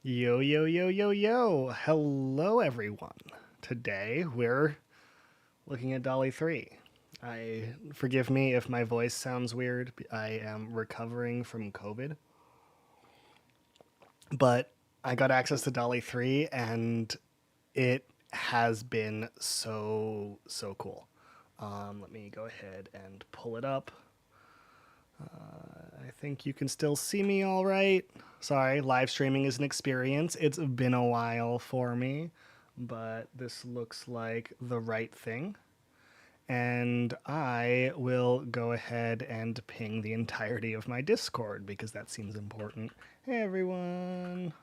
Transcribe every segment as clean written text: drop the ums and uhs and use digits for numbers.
Yo, yo, yo, yo, yo. Hello, everyone. Today we're looking at Dolly 3. Forgive me if my voice sounds weird. I am recovering from COVID, but I got access to Dolly 3 and it has been so cool. Let me go ahead and pull it up. I think you can still see me all right. Sorry, live streaming is an experience. It's been a while for me, but this looks like the right thing. And I will go ahead and ping the entirety of my Discord because that seems important. Hey, everyone.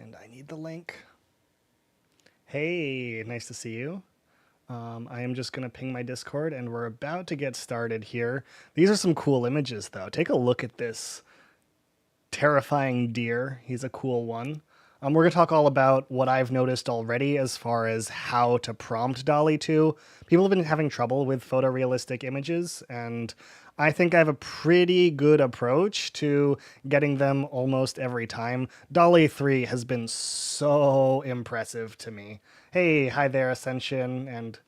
And I need the link. Hey, nice to see you. I am just going to ping my Discord and we're about to get started here. These are some cool images, though. Take a look at this terrifying deer. He's a cool one. We're going to talk all about what I've noticed already as far as how to prompt Dolly to. People have been having trouble with photorealistic images, and I think I have a pretty good approach to getting them almost every time. Dolly 3 has been so impressive to me. Hey, hi there, Ascension, and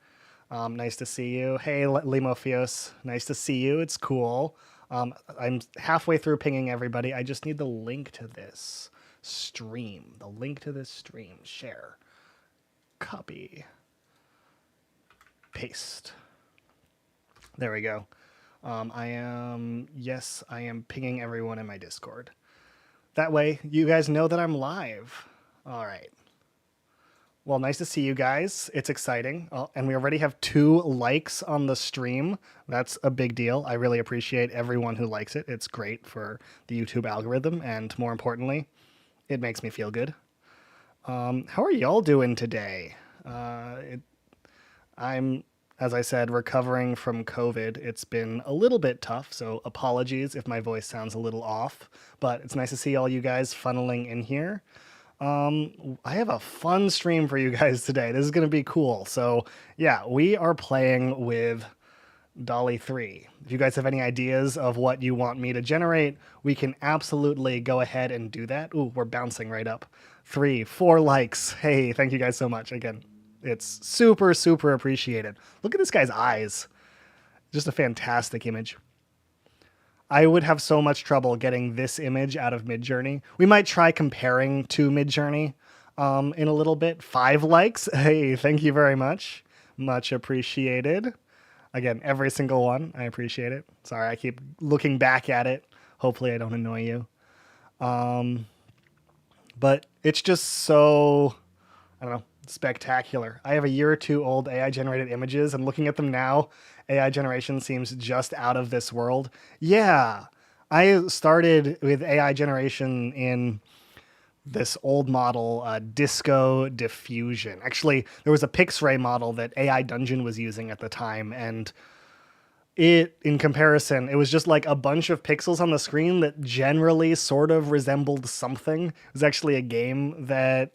nice to see you. Hey, Limofios, nice to see you. It's cool. I'm halfway through pinging everybody. I just need the link to this stream. The link to this stream. Share. Copy. Paste. There we go. I am pinging everyone in my Discord. That way, you guys know that I'm live. All right. Well, nice to see you guys. It's exciting. And we already have 2 likes on the stream. That's a big deal. I really appreciate everyone who likes it. It's great for the YouTube algorithm. And more importantly, it makes me feel good. How are y'all doing today? I'm, as I said, recovering from COVID. It's been a little bit tough, so apologies if my voice sounds a little off. But it's nice to see all you guys funneling in here. I have a fun stream for you guys today. This is going to be cool. So, yeah, we are playing with Dolly 3. If you guys have any ideas of what you want me to generate, we can absolutely go ahead and do that. Ooh, we're bouncing right up. 3, 4 likes. Hey, thank you guys so much. Again, it's super appreciated. Look at this guy's eyes. Just a fantastic image. I would have so much trouble getting this image out of Midjourney. We might try comparing to Midjourney in a little bit. 5 likes. Hey, thank you very much. Much appreciated. Again, every single one. I appreciate it. Sorry, I keep looking back at it. Hopefully I don't annoy you. But it's just so, I don't know, spectacular. I have a year or 2 old AI generated images, and looking at them now, AI generation seems just out of this world. Yeah, I started with AI generation in this old model, Disco Diffusion. Actually, there was a Pixray model that AI Dungeon was using at the time, and in comparison, it was just like a bunch of pixels on the screen that generally sort of resembled something. It was actually a game that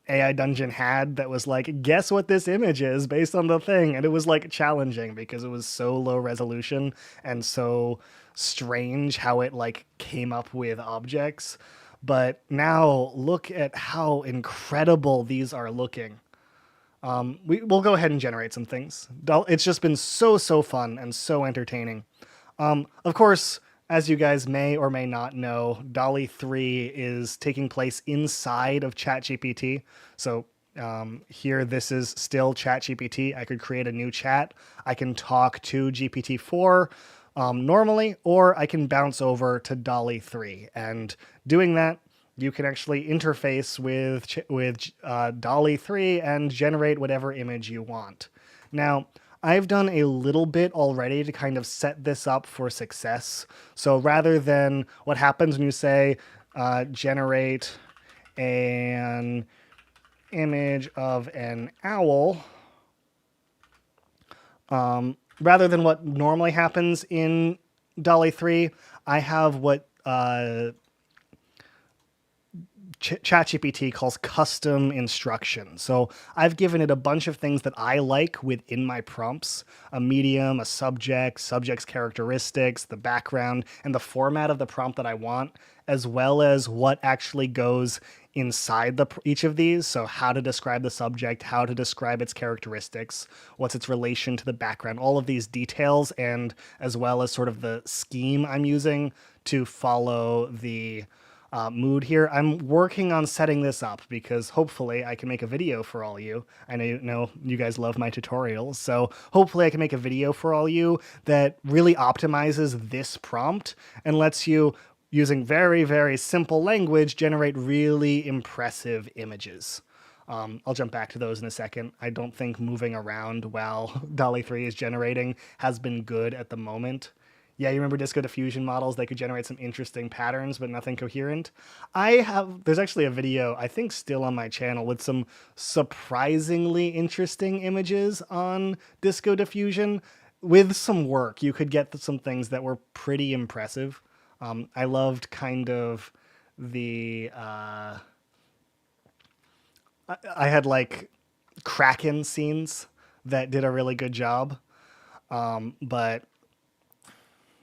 AI Dungeon had that was like, guess what this image is based on the thing. And it was like challenging because it was so low resolution and so strange how it like came up with objects. But now look at how incredible these are looking. We'll go ahead and generate some things. It's just been so fun and so entertaining. Of course, as you guys may or may not know, Dolly 3 is taking place inside of ChatGPT. So here, this is still ChatGPT. I could create a new chat. I can talk to GPT-4 normally, or I can bounce over to Dolly 3. And doing that, you can actually interface with Dolly 3 and generate whatever image you want. Now, I've done a little bit already to kind of set this up for success. So rather than what happens when you say generate an image of an owl, rather than what normally happens in Dolly 3, I have what ChatGPT calls custom instruction. So I've given it a bunch of things that I like within my prompts: a medium, a subject, subject's characteristics, the background, and the format of the prompt that I want, as well as what actually goes inside each of these. So how to describe the subject, how to describe its characteristics, what's its relation to the background, all of these details, and as well as sort of the scheme I'm using to follow the mood here. I'm working on setting this up because hopefully I can make a video for all you. I know you guys love my tutorials, so hopefully I can make a video for all you that really optimizes this prompt and lets you, using very, very simple language, generate really impressive images. I'll jump back to those in a second. I don't think moving around while Dolly 3 is generating has been good at the moment. Yeah, you remember disco diffusion models? They could generate some interesting patterns, but nothing coherent. There's actually a video, I think still on my channel, with some surprisingly interesting images on disco diffusion. With some work, you could get some things that were pretty impressive. I loved kind of the, I had like Kraken scenes that did a really good job. But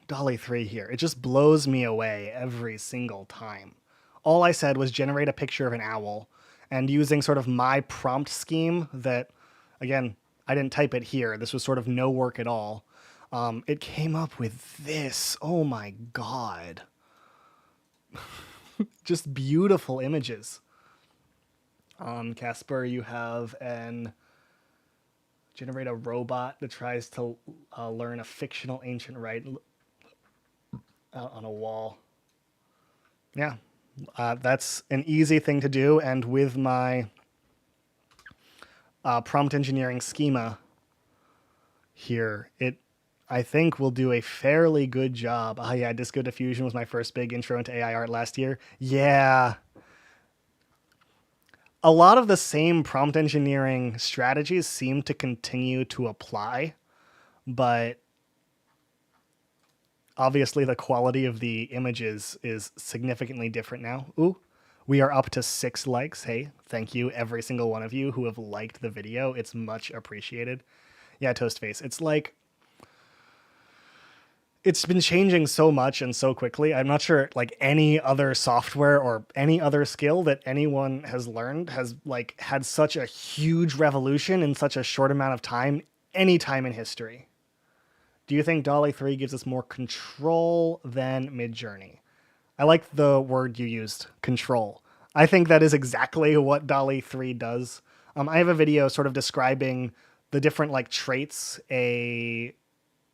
Dolly 3 here, it just blows me away every single time. All I said was generate a picture of an owl, and using sort of my prompt scheme that, again, I didn't type it here. This was sort of no work at all. It came up with this. Oh my God. Just beautiful images. Casper, you have generate a robot that tries to learn a fictional ancient rite out on a wall. Yeah, that's an easy thing to do, and with my prompt engineering schema here, I think will do a fairly good job. Oh yeah, Disco Diffusion was my first big intro into AI art last year. Yeah. A lot of the same prompt engineering strategies seem to continue to apply, but obviously the quality of the images is significantly different now. Ooh, we are up to 6 likes. Hey, thank you every single one of you who have liked the video. It's much appreciated. Yeah, Toastface. It's been changing so much and so quickly. I'm not sure like any other software or any other skill that anyone has learned has like had such a huge revolution in such a short amount of time, any time in history. Do you think Dolly 3 gives us more control than Midjourney? I like the word you used, control. I think that is exactly what Dolly 3 does. I have a video sort of describing the different like traits an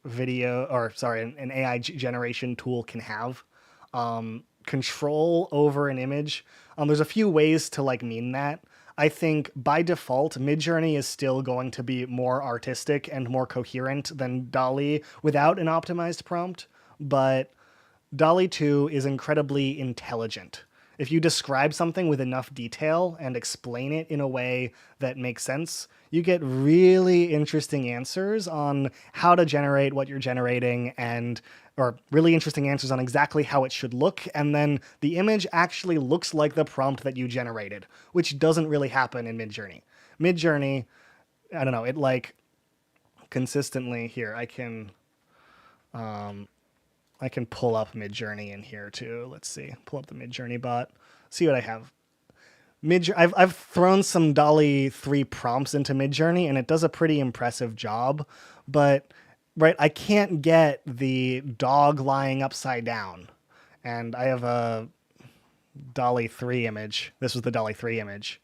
AI generation tool can have. Control over an image. There's a few ways to like mean that. I think by default, Midjourney is still going to be more artistic and more coherent than Dolly without an optimized prompt, but Dolly 2 is incredibly intelligent. If you describe something with enough detail and explain it in a way that makes sense, you get really interesting answers on how to generate what you're generating or really interesting answers on exactly how it should look. And then the image actually looks like the prompt that you generated, which doesn't really happen in Midjourney. Midjourney, I don't know, it like consistently here, I can pull up Midjourney in here too. Let's see, pull up the Midjourney bot, see what I have. I've thrown some Dolly 3 prompts into Midjourney, and it does a pretty impressive job, but right, I can't get the dog lying upside down. And I have a Dolly 3 image. This was the Dolly 3 image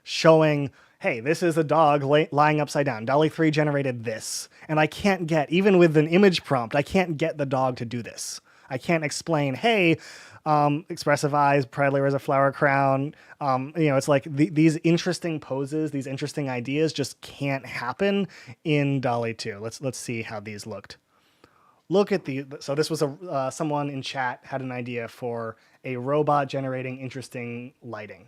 showing, hey, this is a dog lying upside down. Dolly 3 generated this. And I can't get, even with an image prompt, I can't get the dog to do this. I can't explain, hey, expressive eyes, proudly wears a flower crown. It's like these interesting poses, these interesting ideas just can't happen in Dolly 2. Let's see how these looked. Look at the. So this was someone in chat had an idea for a robot generating interesting lighting.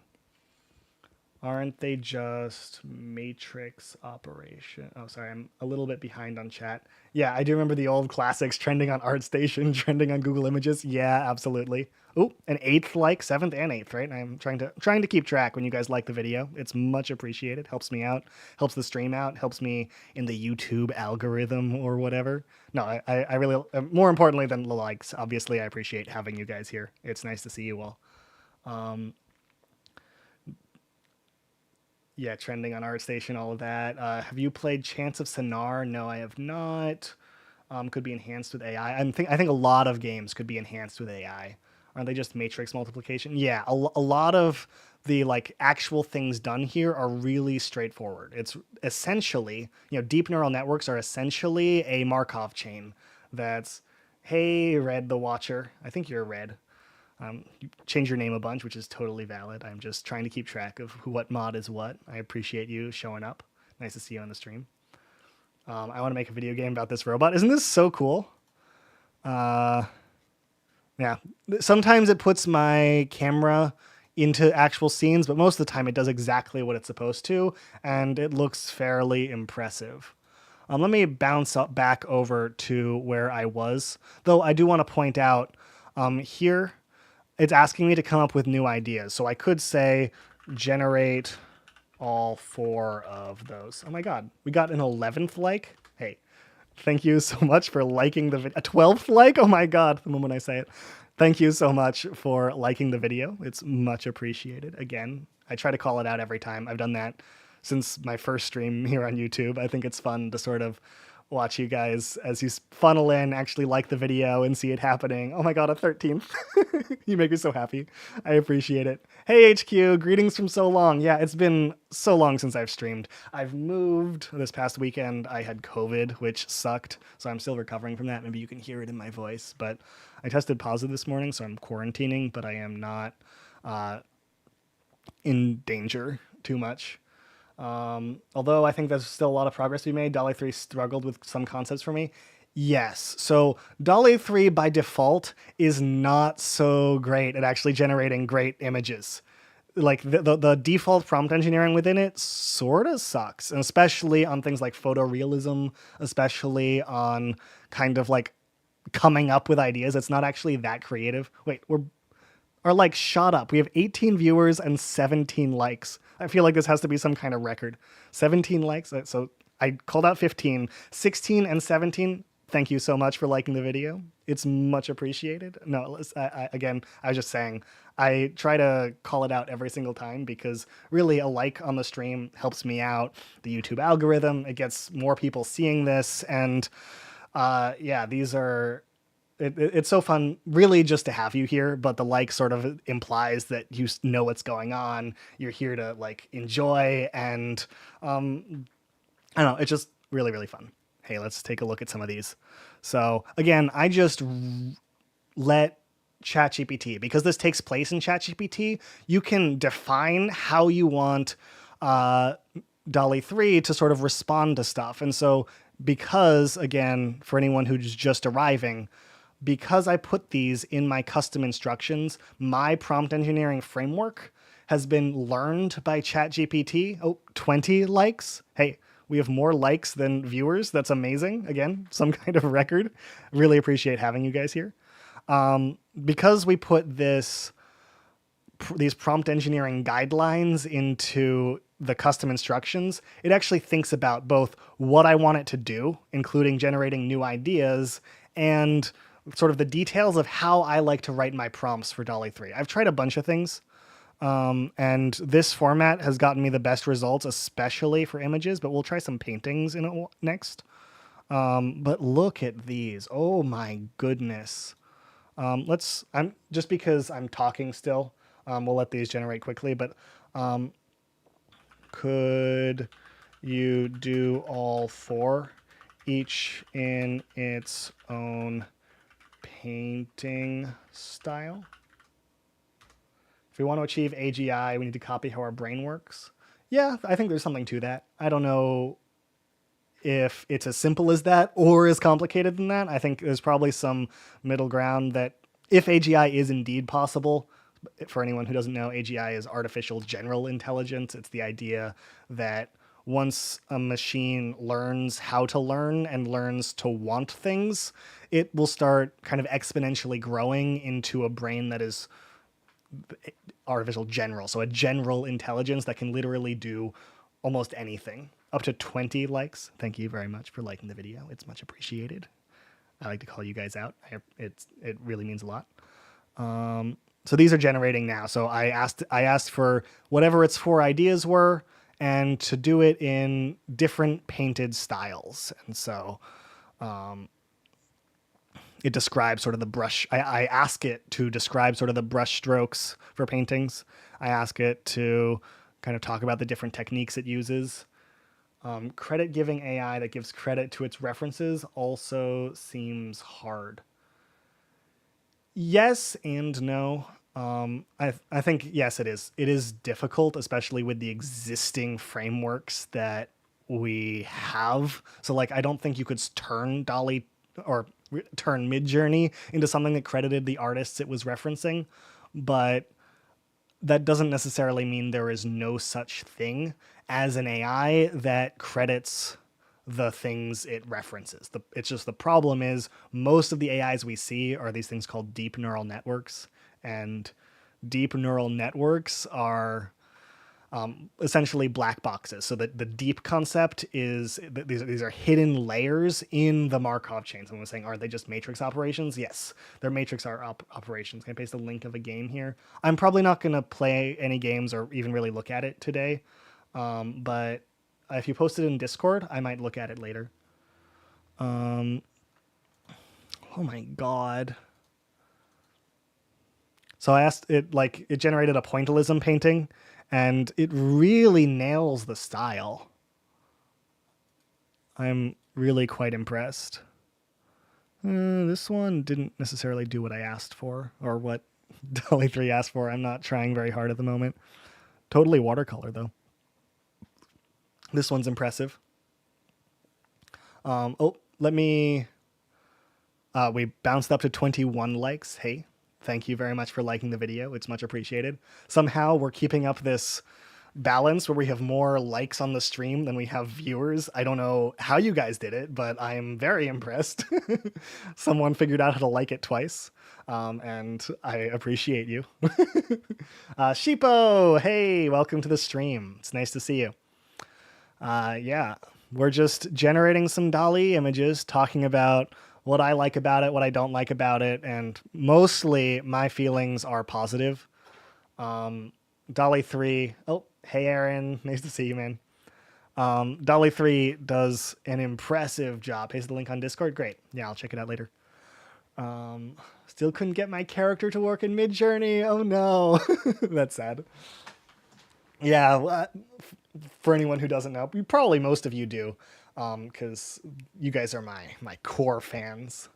Aren't they just matrix operation? Oh, sorry, I'm a little bit behind on chat. Yeah, I do remember the old classics trending on ArtStation, trending on Google Images. Yeah, absolutely. Oh, an eighth like, seventh and eighth, right? I'm trying to keep track when you guys like the video. It's much appreciated. Helps me out, helps the stream out, helps me in the YouTube algorithm or whatever. No, I really, more importantly than the likes, obviously, I appreciate having you guys here. It's nice to see you all. Yeah, trending on ArtStation, all of that. Have you played Chance of Sonar? No, I have not. Could be enhanced with AI. I think a lot of games could be enhanced with AI. Aren't they just matrix multiplication? Yeah, a lot of the like actual things done here are really straightforward. It's essentially, deep neural networks are essentially a Markov chain. That's, hey, Red the Watcher. I think you're Red. You change your name a bunch, which is totally valid. I'm just trying to keep track of what mod is what. I appreciate you showing up. Nice to see you on the stream. I want to make a video game about this robot. Isn't this so cool? Yeah. Sometimes it puts my camera into actual scenes, but most of the time it does exactly what it's supposed to, and it looks fairly impressive. Let me bounce up back over to where I was, though I do want to point out here it's asking me to come up with new ideas. So I could say generate all 4 of those. Oh my God, we got an 11th like. Hey, thank you so much for liking the video. A 12th like? Oh my God, the moment I say it. Thank you so much for liking the video. It's much appreciated. Again, I try to call it out every time. I've done that since my first stream here on YouTube. I think it's fun to sort of watch you guys as you funnel in, actually like the video and see it happening. Oh my God, a 13th. You make me so happy. I appreciate it. Hey HQ, greetings from so long. Yeah, it's been so long since I've streamed. I've moved this past weekend. I had COVID, which sucked. So I'm still recovering from that. Maybe you can hear it in my voice, but I tested positive this morning, so I'm quarantining, but I am not in danger too much. Although I think there's still a lot of progress to be made. Dolly 3 struggled with some concepts for me. Yes. So Dolly 3 by default is not so great at actually generating great images. Like the default prompt engineering within it sort of sucks, and especially on things like photorealism, especially on kind of like coming up with ideas. It's not actually that creative. Wait, our likes shot up. We have 18 viewers and 17 likes. I feel like this has to be some kind of record. 17 likes. So I called out 15, 16 and 17. Thank you so much for liking the video. It's much appreciated. No, again, I was just saying, I try to call it out every single time because really a like on the stream helps me out. The YouTube algorithm, it gets more people seeing this. And yeah, these are... It's so fun, really, just to have you here. But the like sort of implies that you know what's going on. You're here to like enjoy, and I don't know. It's just really, really fun. Hey, let's take a look at some of these. So again, I just let ChatGPT, because this takes place in ChatGPT, you can define how you want Dolly 3 to sort of respond to stuff. And so because, again, for anyone who's just arriving, because I put these in my custom instructions, my prompt engineering framework has been learned by ChatGPT. Oh, 20 likes. Hey, we have more likes than viewers. That's amazing. Again, some kind of record. Really appreciate having you guys here. Because we put these prompt engineering guidelines into the custom instructions, it actually thinks about both what I want it to do, including generating new ideas, and sort of the details of how I like to write my prompts for Dolly 3. I've tried a bunch of things, and this format has gotten me the best results, especially for images, but we'll try some paintings in it next. But look at these. Oh my goodness. I'm just because I'm talking still, we'll let these generate quickly, but could you do all 4, each in its own painting style? If we want to achieve AGI, we need to copy how our brain works. Yeah, I think there's something to that. I don't know if it's as simple as that or as complicated than that. I think there's probably some middle ground that if AGI is indeed possible, For anyone who doesn't know, AGI is artificial general intelligence. It's the idea that once a machine learns how to learn and learns to want things, it will start kind of exponentially growing into a brain that is artificial general. So a general intelligence that can literally do almost anything. Up to 20 likes. Thank you very much for liking the video. It's much appreciated. I like to call you guys out. It really means a lot. So these are generating now. So I asked for whatever its 4 ideas were, and to do it in different painted styles. And so it describes sort of the brush. I ask it to describe sort of the brush strokes for paintings. I ask it to kind of talk about the different techniques it uses. Credit giving AI that gives credit to its references also seems hard. Yes and no. I think, yes, it is. It is difficult, especially with the existing frameworks that we have. So, like, I don't think you could turn Dolly or turn Midjourney into something that credited the artists it was referencing. But that doesn't necessarily mean there is no such thing as an AI that credits the things it references. It's just the problem is most of the AIs we see are these things called deep neural networks, and deep neural networks are essentially black boxes. So that the deep concept is these are hidden layers in the Markov chain. Someone was saying, are they just matrix operations? Yes, they're matrix operations. Can I paste a link of a game here? I'm probably not going to play any games or even really look at it today, but if you post it in Discord, I might look at it later. Oh my god. So I asked it, like, it generated a pointillism painting, and it really nails the style. I'm really quite impressed. This one didn't necessarily do what I asked for, or what Dolly 3 asked for. I'm not trying very hard at the moment. Totally watercolor, though. This one's impressive. Let me... we bounced up to 21 likes. Hey, thank you very much for liking the video. It's much appreciated. Somehow we're keeping up this balance where we have more likes on the stream than we have viewers. I don't know how you guys did it, but I'm very impressed. Someone figured out how to like it twice, and I appreciate you. Sheepo, hey, welcome to the stream. It's nice to see you. Yeah, we're just generating some Dolly images, talking about what I like about it, what I don't like about it, and mostly my feelings are positive. Dolly 3, oh, hey Aaron, nice to see you, man. Dolly 3 does an impressive job. Paste the link on Discord, great. Yeah, I'll check it out later. Still couldn't get my character to work in Midjourney, oh no. That's sad. Yeah, for anyone who doesn't know, probably most of you do, because you guys are my core fans.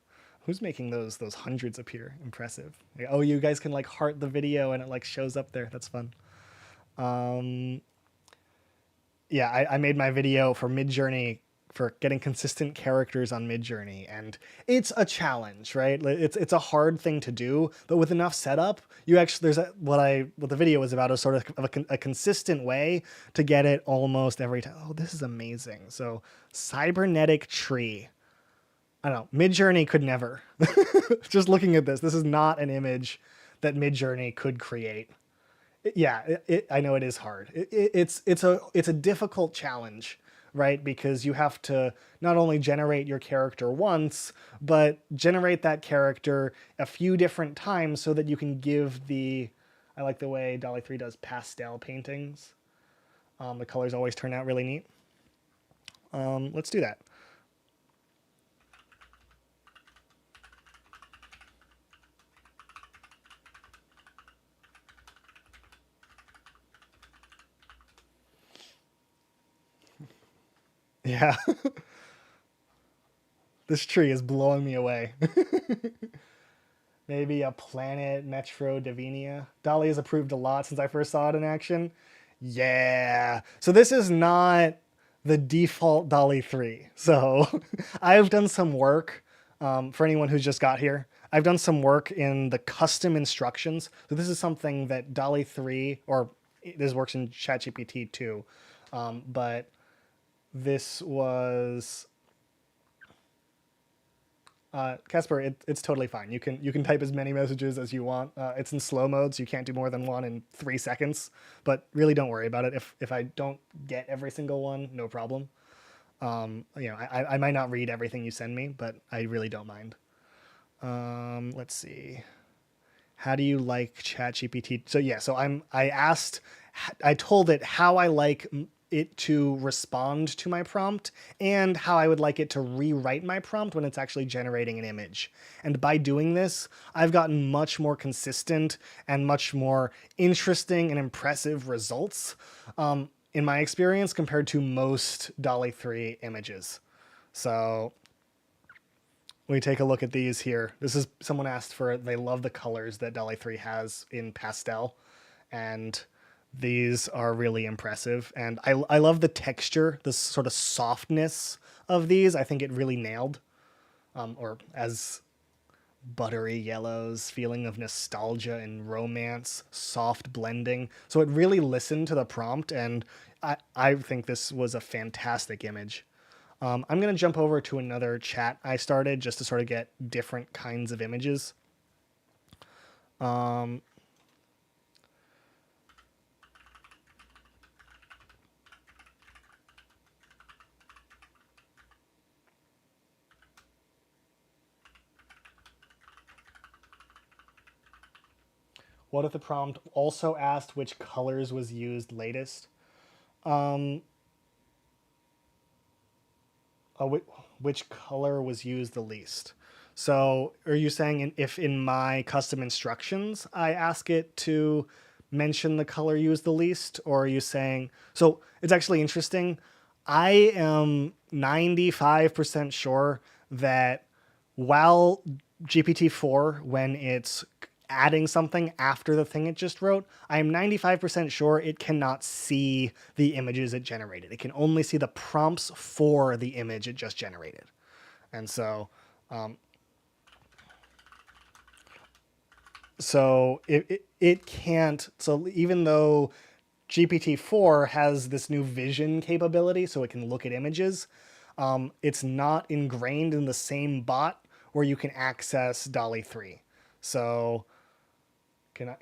Who's making those hundreds appear? Impressive. Oh, you guys can like heart the video and it like shows up there. That's fun. Yeah, I made my video for Midjourney for getting consistent characters on Midjourney, and it's a challenge, right? It's a hard thing to do, but with enough setup, you actually what the video was about is sort of a consistent way to get it almost every time. Oh, this is amazing. So cybernetic tree. I don't know. Midjourney could never. Just looking at this is not an image that Midjourney could create. Yeah, I know it is hard. It's a difficult challenge, right? Because you have to not only generate your character once, but generate that character a few different times so that you can give the... I like the way Dolly 3 does pastel paintings. The colors always turn out really neat. Let's do that. Yeah. This tree is blowing me away. Maybe a planet Metro Davinia. Dolly has improved a lot since I first saw it in action. Yeah. So this is not the default Dolly 3. So I've done some work For anyone who's just got here, I've done some work in the custom instructions. So this is something that Dolly 3, or this works in ChatGPT too, but this was Casper. It's totally fine. You can type as many messages as you want. It's in slow mode, so you can't do more than one in 3 seconds. But really, don't worry about it. If I don't get every single one, no problem. I might not read everything you send me, but I really don't mind. Let's see. How do you like ChatGPT? So yeah, I told it how I like it to respond to my prompt and how I would like it to rewrite my prompt when it's actually generating an image. And by doing this, I've gotten much more consistent and much more interesting and impressive results in my experience compared to most Dolly 3 images. So we take a look at these here. This is someone asked for it. They love the colors that Dolly 3 has in pastel, and these are really impressive. And I love the texture, the sort of softness of these. I think it really nailed, or as buttery yellows, feeling of nostalgia and romance, soft blending. So it really listened to the prompt, and I think this was a fantastic image. I'm going to jump over to another chat I started just to sort of get different kinds of images. What if the prompt also asked which colors was used latest? Which color was used the least? So are you saying if in my custom instructions I ask it to mention the color used the least, or are you saying, so it's actually interesting. I am 95% sure that while GPT-4, when it's adding something after the thing it just wrote, I am 95% sure it cannot see the images it generated. It can only see the prompts for the image it just generated. And so it can't. So even though GPT-4 has this new vision capability, so it can look at images, it's not ingrained in the same bot where you can access Dolly 3. So can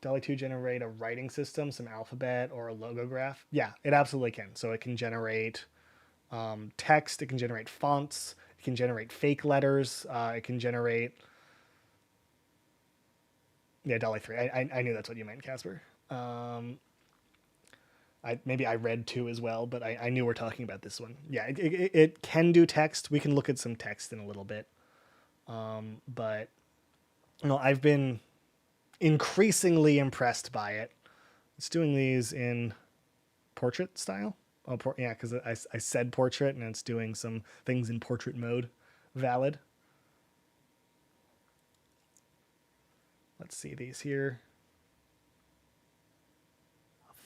Dolly 2 generate a writing system, some alphabet, or a logograph? Yeah, it absolutely can. So it can generate text, it can generate fonts, it can generate fake letters, it can generate. Yeah, Dolly 3. I knew that's what you meant, Casper. Maybe I read 2 as well, but I knew we're talking about this one. Yeah, it can do text. We can look at some text in a little bit. But I've been increasingly impressed by it. It's doing these in portrait style. Oh, yeah, because I said portrait, and it's doing some things in portrait mode. Valid. Let's see these here.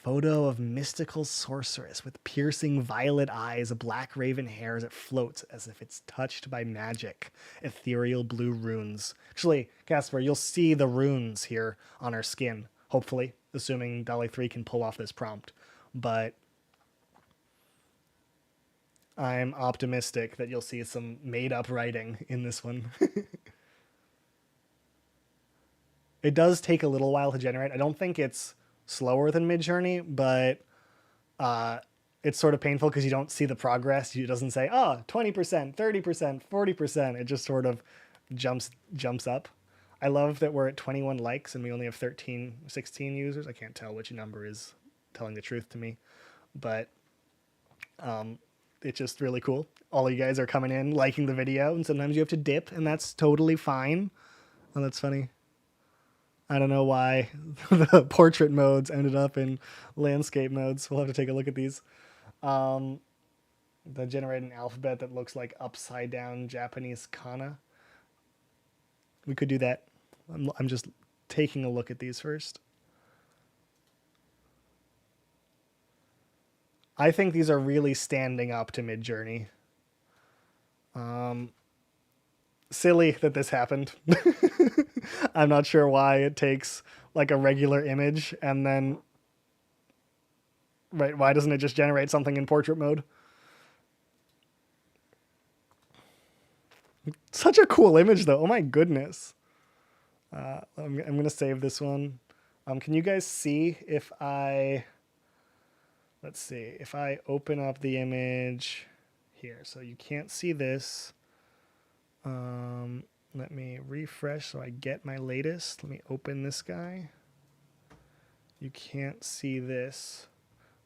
Photo of mystical sorceress with piercing violet eyes, black raven hair as it floats as if it's touched by magic. Ethereal blue runes. Actually, Casper, you'll see the runes here on our skin, hopefully, assuming Dolly 3 can pull off this prompt. But I'm optimistic that you'll see some made-up writing in this one. It does take a little while to generate. I don't think it's slower than Midjourney, but it's sort of painful because you don't see the progress. It doesn't say, 20%, 30%, 40%. It just sort of jumps up. I love that we're at 21 likes and we only have 16 users. I can't tell which number is telling the truth to me, but it's just really cool. All of you guys are coming in, liking the video, and sometimes you have to dip, and that's totally fine. Oh, that's funny. I don't know why the portrait modes ended up in landscape modes. We'll have to take a look at these. They generate an alphabet that looks like upside down Japanese kana. We could do that. I'm just taking a look at these first. I think these are really standing up to Midjourney. Silly that this happened. I'm not sure why it takes like a regular image and then, right, why doesn't it just generate something in portrait mode? Such a cool image though. Oh my goodness. I'm going to save this one. Can you guys see if let's see, if I open up the image here, so you can't see this. Let me refresh so I get my latest. Let me open this guy. You can't see this,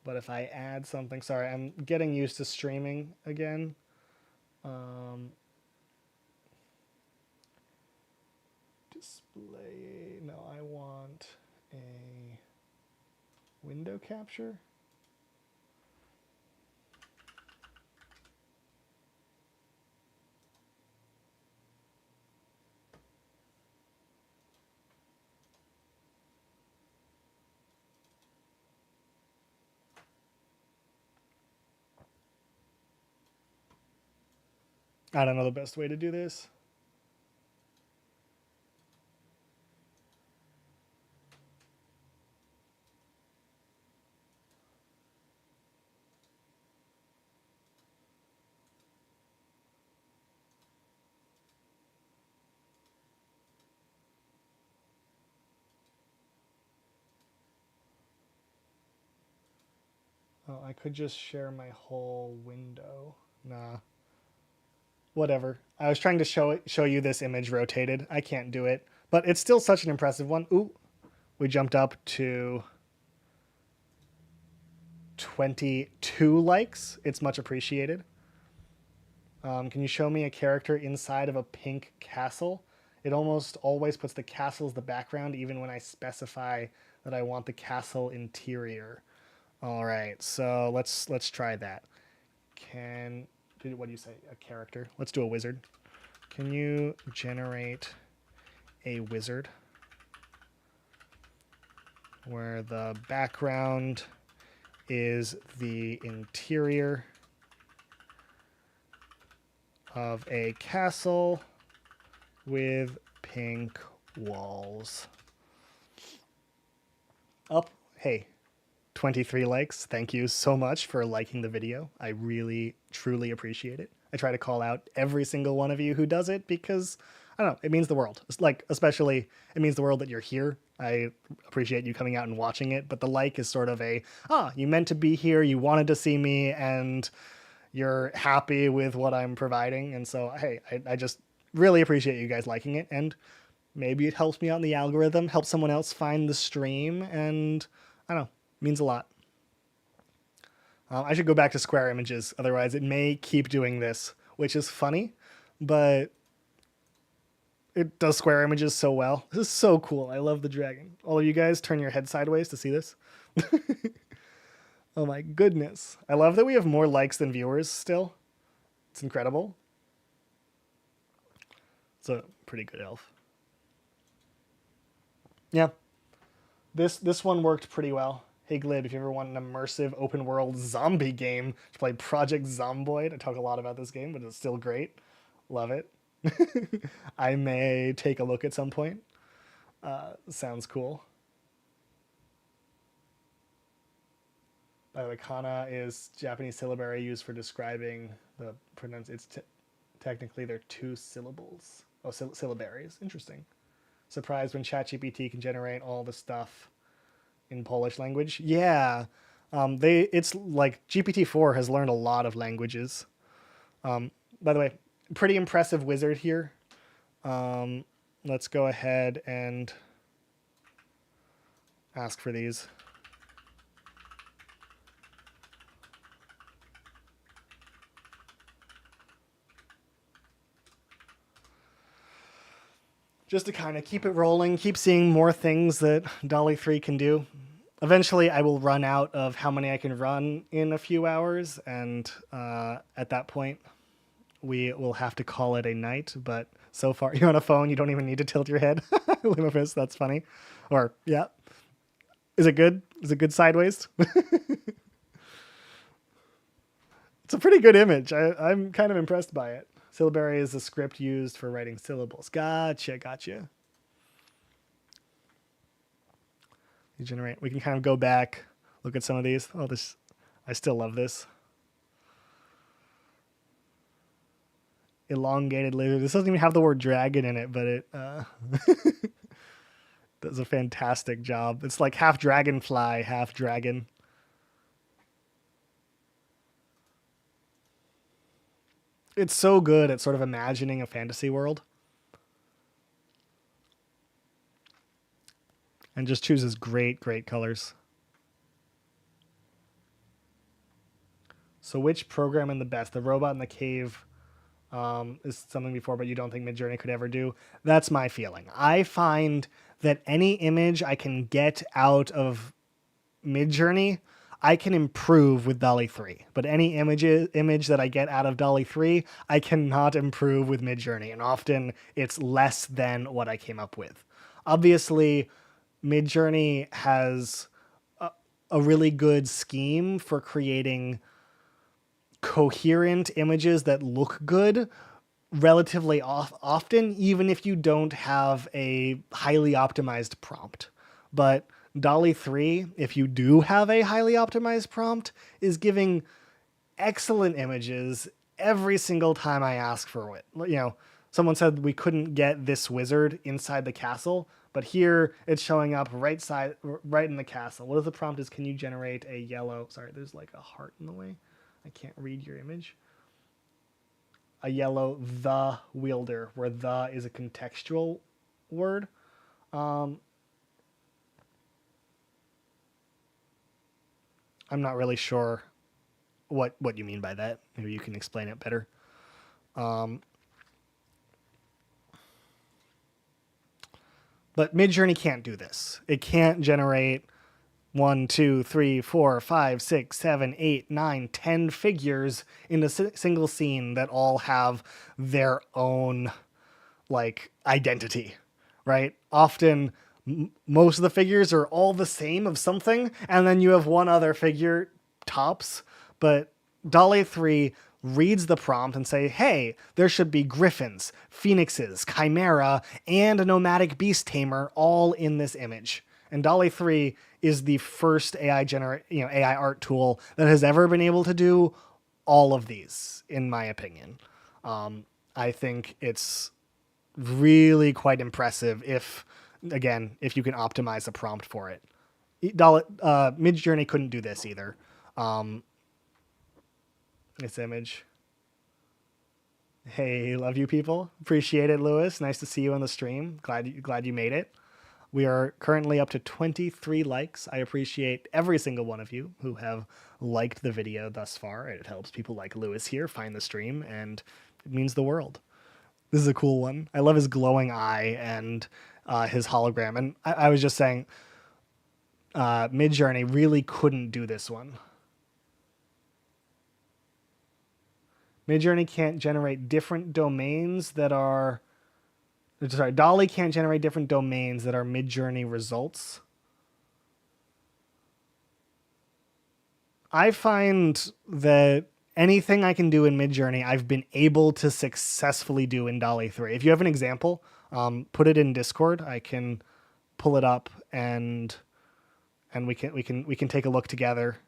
but if I add something, sorry, I'm getting used to streaming again. Display, no, I want a window capture. I don't know the best way to do this. Oh, I could just share my whole window. Nah. Whatever. I was trying to show you this image rotated. I can't do it, but it's still such an impressive one. Ooh, we jumped up to 22 likes. It's much appreciated. Can you show me a character inside of a pink castle? It almost always puts the castle as the background, even when I specify that I want the castle interior. All right, so let's try that. What do you say? A character? Let's do a wizard. Can you generate a wizard where the background is the interior of a castle with pink walls? Up. Hey, 23 likes. Thank you so much for liking the video. I really, truly appreciate it. I try to call out every single one of you who does it because, I don't know, it means the world. It's like, especially, it means the world that you're here. I appreciate you coming out and watching it, but the like is sort of you meant to be here, you wanted to see me, and you're happy with what I'm providing. And so, hey, I just really appreciate you guys liking it, and maybe it helps me out in the algorithm, helps someone else find the stream, and I don't know, means a lot. I should go back to square images, otherwise it may keep doing this, which is funny, but it does square images so well. This is so cool. I love the dragon. All of you guys, turn your head sideways to see this. Oh my goodness. I love that we have more likes than viewers still. It's incredible. It's a pretty good elf. Yeah. This one worked pretty well. Hey Glib, if you ever want an immersive open world zombie game to play Project Zomboid, I talk a lot about this game, but it's still great. Love it. I may take a look at some point. Sounds cool. By the way, kana is Japanese syllabary used for describing the pronunciation. Technically they're two syllables. Oh, syllabaries. Interesting. Surprised when ChatGPT can generate all the stuff in Polish language. Yeah, it's like GPT-4 has learned a lot of languages. By the way, pretty impressive wizard here. Let's go ahead and ask for these. Just to kind of keep it rolling, keep seeing more things that Dolly 3 can do. Eventually, I will run out of how many I can run in a few hours, and at that point, we will have to call it a night. But so far, you're on a phone, you don't even need to tilt your head. Limofist, that's funny. Or, yeah. Is it good? Is it good sideways? It's a pretty good image. I'm kind of impressed by it. Syllabary is the script used for writing syllables. Gotcha. You generate. We can kind of go back, look at some of these. Oh, this, I still love this. Elongated lizard. This doesn't even have the word dragon in it, but it does a fantastic job. It's like half dragonfly, half dragon. It's so good at sort of imagining a fantasy world. And just chooses great colors. So which program in the best? The robot in the cave is something before, but you don't think Midjourney could ever do? That's my feeling. I find that any image I can get out of Midjourney, I can improve with DALL-E 3. But any image that I get out of DALL-E 3, I cannot improve with Midjourney. And often it's less than what I came up with. Obviously, Midjourney has a really good scheme for creating coherent images that look good relatively often, even if you don't have a highly optimized prompt. But DALL-E 3, if you do have a highly optimized prompt, is giving excellent images every single time I ask for it. You know, someone said we couldn't get this wizard inside the castle, but here it's showing up right in the castle. What if the prompt is, can you generate a yellow, sorry, there's like a heart in the way. I can't read your image. A yellow the wielder, where the is a contextual word. I'm not really sure what you mean by that. Maybe you can explain it better. But Midjourney can't do this. It can't generate 1, 2, 3, 4, 5, 6, 7, 8, 9, 10 figures in a single scene that all have their own like identity, right? Often most of the figures are all the same of something, and then you have one other figure tops. But DALL-E 3 reads the prompt and say, hey, there should be griffins, phoenixes, chimera, and a nomadic beast tamer all in this image. And DALL-E 3 is the first AI art tool that has ever been able to do all of these, in my opinion. I think it's really quite impressive if you can optimize a prompt for it. Midjourney couldn't do this either. This image. Hey, love you people. Appreciate it, Lewis. Nice to see you on the stream. Glad you made it. We are currently up to 23 likes. I appreciate every single one of you who have liked the video thus far. It helps people like Lewis here find the stream, and it means the world. This is a cool one. I love his glowing eye and his hologram. And I was just saying, Midjourney really couldn't do this one. Midjourney can't generate different domains that are... Sorry, DALL-E can't generate different domains that are Midjourney results. I find that anything I can do in Midjourney, I've been able to successfully do in DALL-E 3. If you have an example, put it in Discord. I can pull it up and we can take a look together.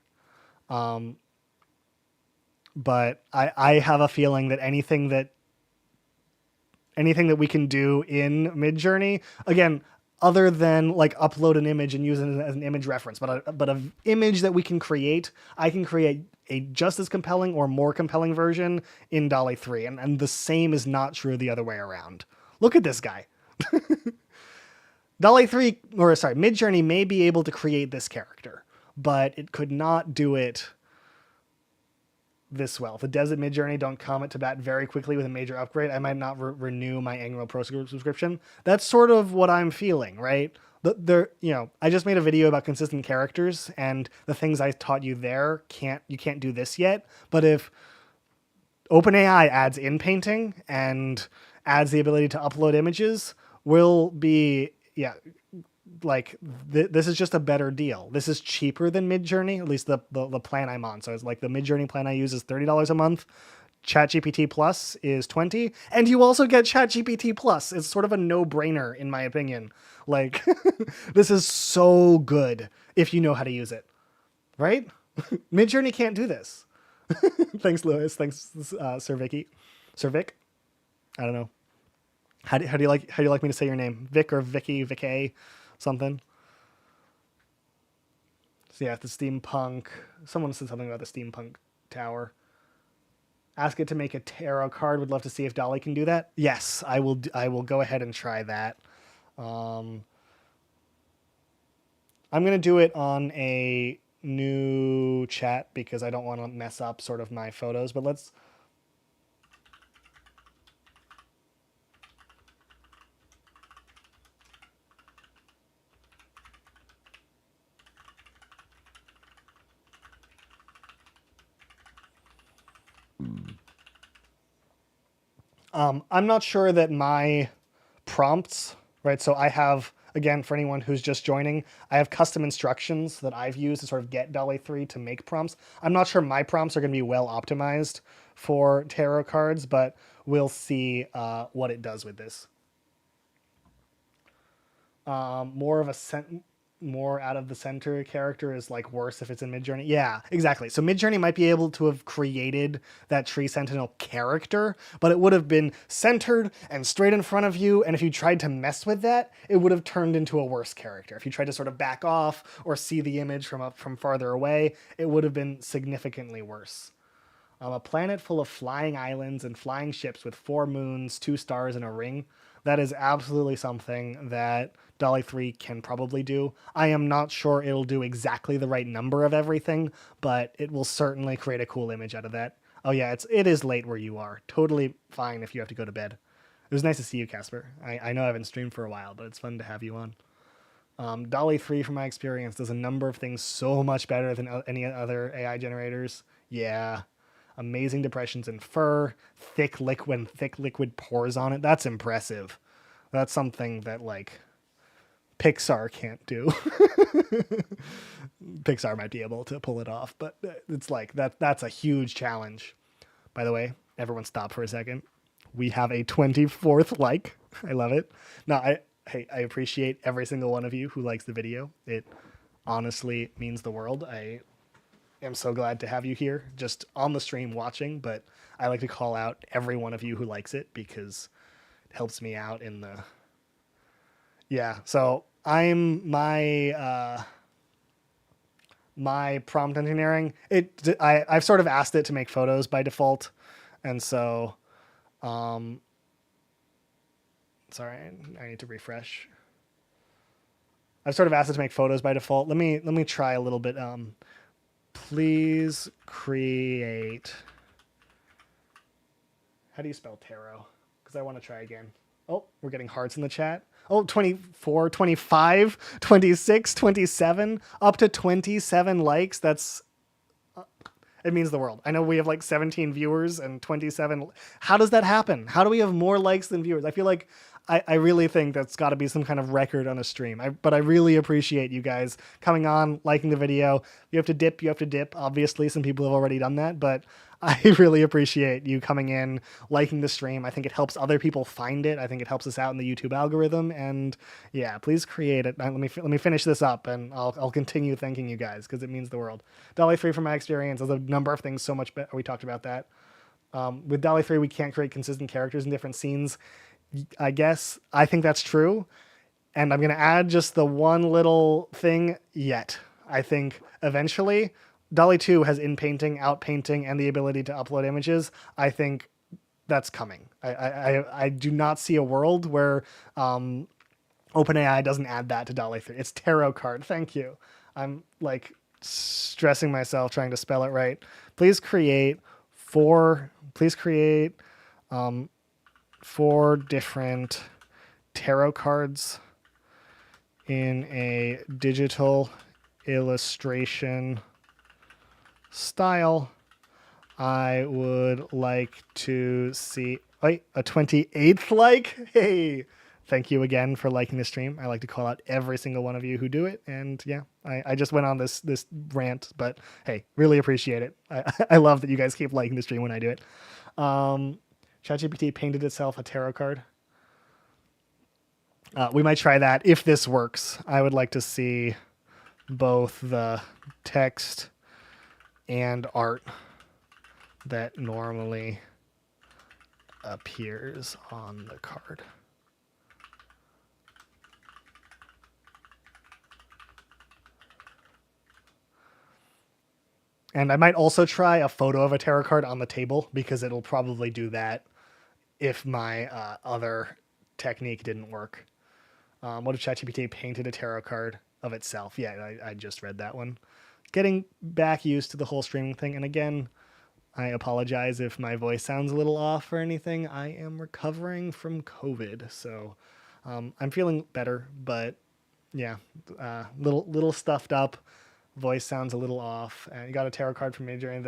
But I have a feeling that anything that we can do in Midjourney, again, other than like upload an image and use it as an image reference, but an image that we can create, I can create a just as compelling or more compelling version in DALL-E 3. And the same is not true the other way around. Look at this guy. Midjourney may be able to create this character, but it could not do it this well. If the devs at Midjourney don't come to bat very quickly with a major upgrade, I might not renew my annual Pro subscription. That's sort of what I'm feeling, right? I just made a video about consistent characters, and the things I taught you there you can't do this yet. But if OpenAI adds in painting and adds the ability to upload images, will be this is just a better deal. This is cheaper than Midjourney, at least the plan I'm on. So it's like the Midjourney plan I use is $30 a month. ChatGPT Plus is 20, and you also get ChatGPT Plus. It's sort of a no-brainer, in my opinion. Like, this is so good if you know how to use it, right? Midjourney can't do this. Thanks, Lewis. Thanks, Sir Vicky. Sir Vic? I don't know. How do you like me to say your name? Vic or Vicky, Vic something? So yeah, the steampunk. Someone said something about the steampunk tower. Ask it to make a tarot card. Would love to see if Dolly can do that. Yes, I will. I will go ahead and try that. I'm gonna do it on a new chat because I don't want to mess up sort of my photos. But let's. I'm not sure that my prompts, right? So I have, again, for anyone who's just joining, I have custom instructions that I've used to sort of get Dolly 3 to make prompts. I'm not sure my prompts are going to be well optimized for tarot cards, but we'll see what it does with this. More out of the center character is like worse if it's in Midjourney. Yeah, exactly. So Midjourney might be able to have created that tree sentinel character, but it would have been centered and straight in front of you. And if you tried to mess with that, it would have turned into a worse character. If you tried to sort of back off or see the image from farther away, it would have been significantly worse. A planet full of flying islands and flying ships with 4 moons, 2 stars, and a ring. That is absolutely something that Dolly 3 can probably do. I am not sure it'll do exactly the right number of everything, but it will certainly create a cool image out of that. Oh yeah, it is late where you are. Totally fine if you have to go to bed. It was nice to see you, Casper. I know I haven't streamed for a while, but it's fun to have you on. Dolly 3, from my experience, does a number of things so much better than any other AI generators. Yeah. Amazing depressions in fur, thick liquid pores on it. That's impressive. That's something that, like, Pixar can't do. Pixar might be able to pull it off, but it's like that's a huge challenge. By the way, everyone stop for a second. We have a 24th like. I love it. No, I appreciate every single one of you who likes the video. It honestly means the world. I am so glad to have you here just on the stream watching, but I like to call out every one of you who likes it because it helps me out in the... Yeah, so my prompt engineering, I've sort of asked it to make photos by default, and so sorry, I need to refresh. I've sort of asked it to make photos by default. Let me try a little bit. Please create... How do you spell tarot? Because I want to try again. Oh, we're getting hearts in the chat. Oh, 24, 25, 26, 27, up to 27 likes. That's... It means the world. I know we have like 17 viewers and 27. How does that happen? How do we have more likes than viewers? I feel like I really think that's got to be some kind of record on a stream. But I really appreciate you guys coming on, liking the video. You have to dip, you have to dip. Obviously, some people have already done that, but I really appreciate you coming in, liking the stream. I think it helps other people find it. I think it helps us out in the YouTube algorithm. And yeah, please create it. Let me finish this up, and I'll continue thanking you guys because it means the world. Dolly 3, from my experience, does a number of things so much better. We talked about that. With Dolly 3, we can't create consistent characters in different scenes. I guess I think that's true. And I'm going to add just the one little thing yet. I think eventually Dolly 2 has in-painting, out-painting, and the ability to upload images. I think that's coming. I do not see a world where OpenAI doesn't add that to Dolly 3. It's tarot card. Thank you. I'm like stressing myself trying to spell it right. Please create 4 different tarot cards in a digital illustration style. I would like to see a 28th like. Hey, thank you again for liking the stream. I like to call out every single one of you who do it. And yeah, I just went on this rant, but hey, really appreciate it. I love that you guys keep liking the stream when I do it. ChatGPT painted itself a tarot card. We might try that if this works. I would like to see both the text and art that normally appears on the card. And I might also try a photo of a tarot card on the table because it'll probably do that if my other technique didn't work. What if ChatGPT painted a tarot card of itself? Yeah, I just read that one. Getting back used to the whole streaming thing. And again, I apologize if my voice sounds a little off or anything. I am recovering from COVID, so I'm feeling better, but yeah, little stuffed up. Voice sounds a little off. And you got a tarot card from Midjourney.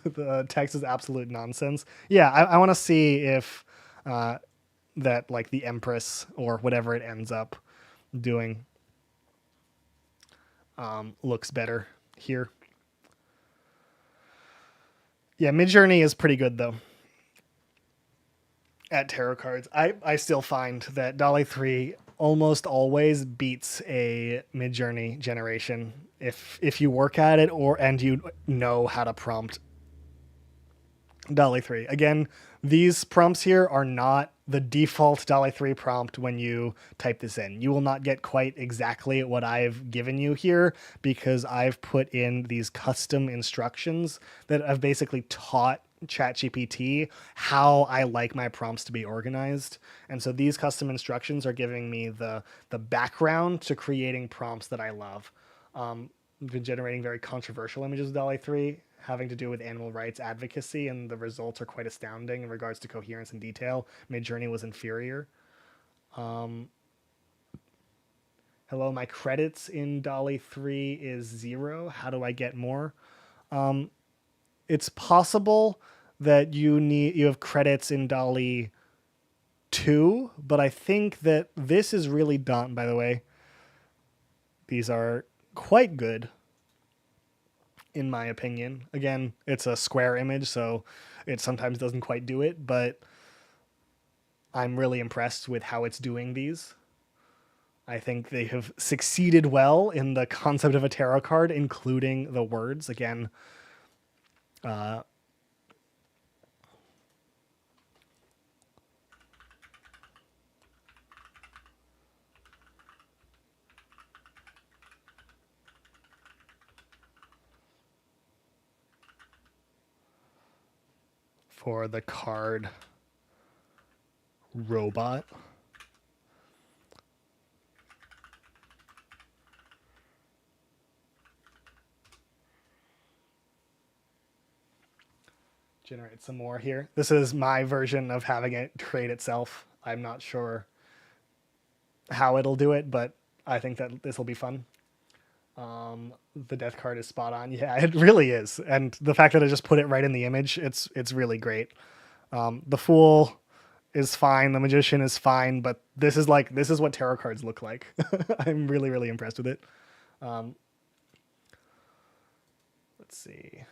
The text is absolute nonsense. Yeah, I want to see if that like the Empress or whatever it ends up doing looks better here. Yeah, Midjourney is pretty good though at tarot cards. I still find that Dolly 3 almost always beats a Midjourney generation if you work at it and you know how to prompt Dolly 3. Again, these prompts here are not the default Dolly 3 prompt when you type this in. You will not get quite exactly what I've given you here because I've put in these custom instructions that I've basically taught ChatGPT how I like my prompts to be organized. And so these custom instructions are giving me the background to creating prompts that I love. Been generating very controversial images with Dolly 3 having to do with animal rights advocacy, and the results are quite astounding in regards to coherence and detail. Midjourney was inferior. Hello, my credits in Dolly 3 is 0. How do I get more? It's possible that you have credits in Dolly 2, but I think that this is really done, by the way. These are quite good, in my opinion. Again, it's a square image, so it sometimes doesn't quite do it, but I'm really impressed with how it's doing these. I think they have succeeded well in the concept of a tarot card, including the words. Again, for the card robot. Generate some more here. This is my version of having it create itself. I'm not sure how it'll do it, but I think that this will be fun. The death card is spot on. Yeah, it really is. And the fact that I just put it right in the image, it's really great. The Fool is fine. The Magician is fine, but this is what tarot cards look like. I'm really, really impressed with it. Let's see.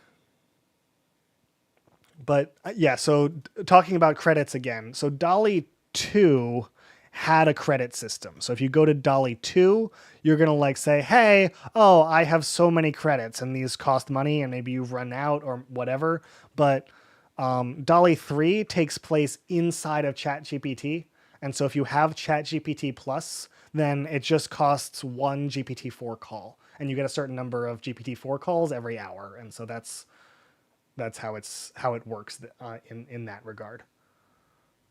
But yeah, so talking about credits again. So Dolly 2 had a credit system. So if you go to Dolly 2, you're going to like say, hey, oh, I have so many credits and these cost money and maybe you've run out or whatever. But Dolly 3 takes place inside of ChatGPT. And so if you have ChatGPT Plus, then it just costs one GPT-4 call. And you get a certain number of GPT-4 calls every hour. And so that's how it works in that regard.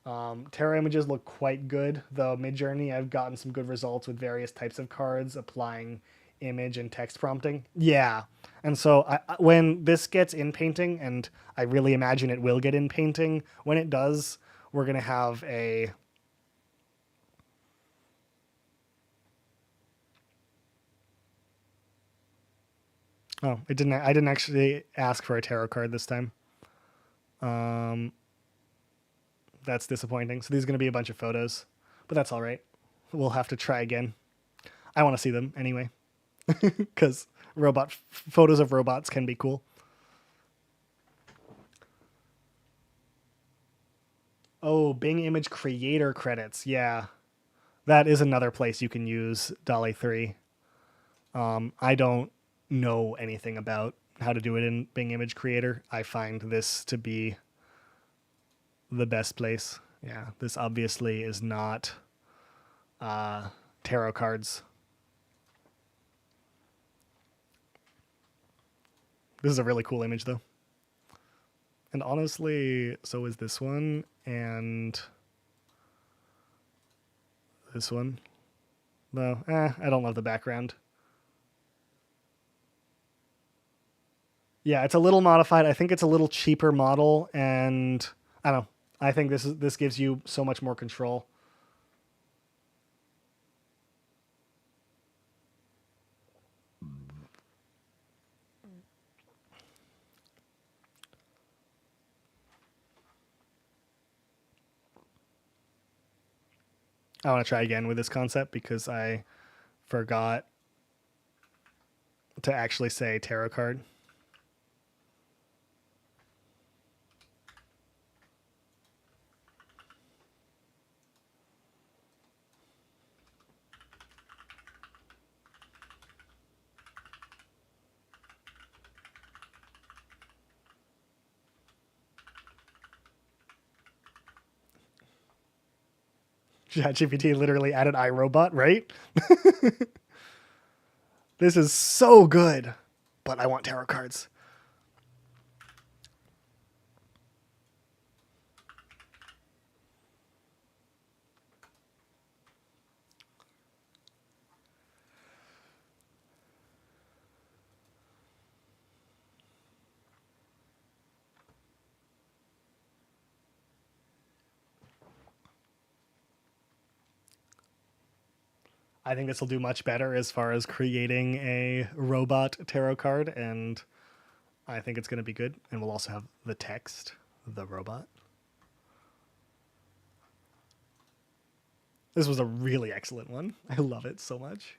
Tarot images look quite good, though Midjourney, I've gotten some good results with various types of cards applying image and text prompting. Yeah, and so when this gets in painting, and I really imagine it will get in painting, when it does, we're gonna have a oh, I didn't actually ask for a tarot card this time. That's disappointing. So these are going to be a bunch of photos, but that's all right. We'll have to try again. I want to see them anyway, because photos of robots can be cool. Oh, Bing Image Creator credits. Yeah, that is another place you can use Dolly 3. I don't know anything about how to do it in Bing Image Creator. I find this to be the best place. Yeah, this obviously is not tarot cards. This is a really cool image, though. And honestly, so is this one and this one. Though, I don't love the background. Yeah, it's a little modified. I think it's a little cheaper model, and I don't know. I think this gives you so much more control. I want to try again with this concept because I forgot to actually say tarot card. ChatGPT literally added iRobot, right? This is so good, but I want tarot cards. I think this will do much better as far as creating a robot tarot card, and I think it's going to be good. And we'll also have the text, the robot. This was a really excellent one. I love it so much.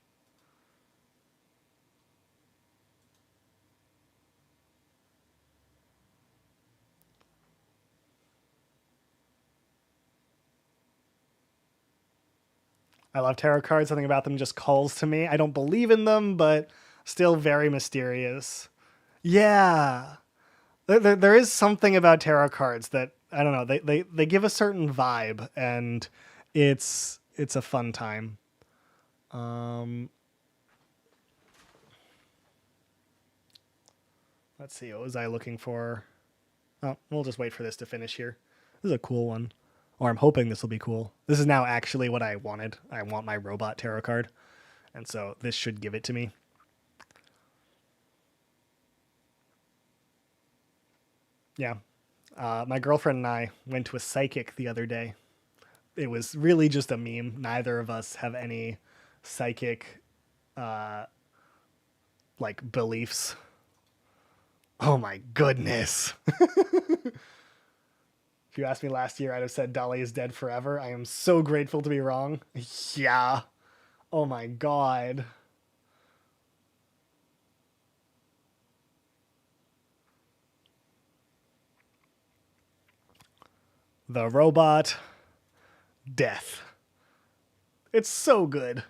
I love tarot cards. Something about them just calls to me. I don't believe in them, but still very mysterious. Yeah. There is something about tarot cards that, I don't know, they give a certain vibe, and it's a fun time. Let's see, what was I looking for? Oh, we'll just wait for this to finish here. This is a cool one. Or I'm hoping this will be cool. This is now actually what I wanted. I want my robot tarot card. And so this should give it to me. Yeah. My girlfriend and I went to a psychic the other day. It was really just a meme. Neither of us have any psychic like beliefs. Oh my goodness. If you asked me last year, I'd have said Dolly is dead forever. I am so grateful to be wrong. Yeah. Oh my god. The robot. Death. It's so good.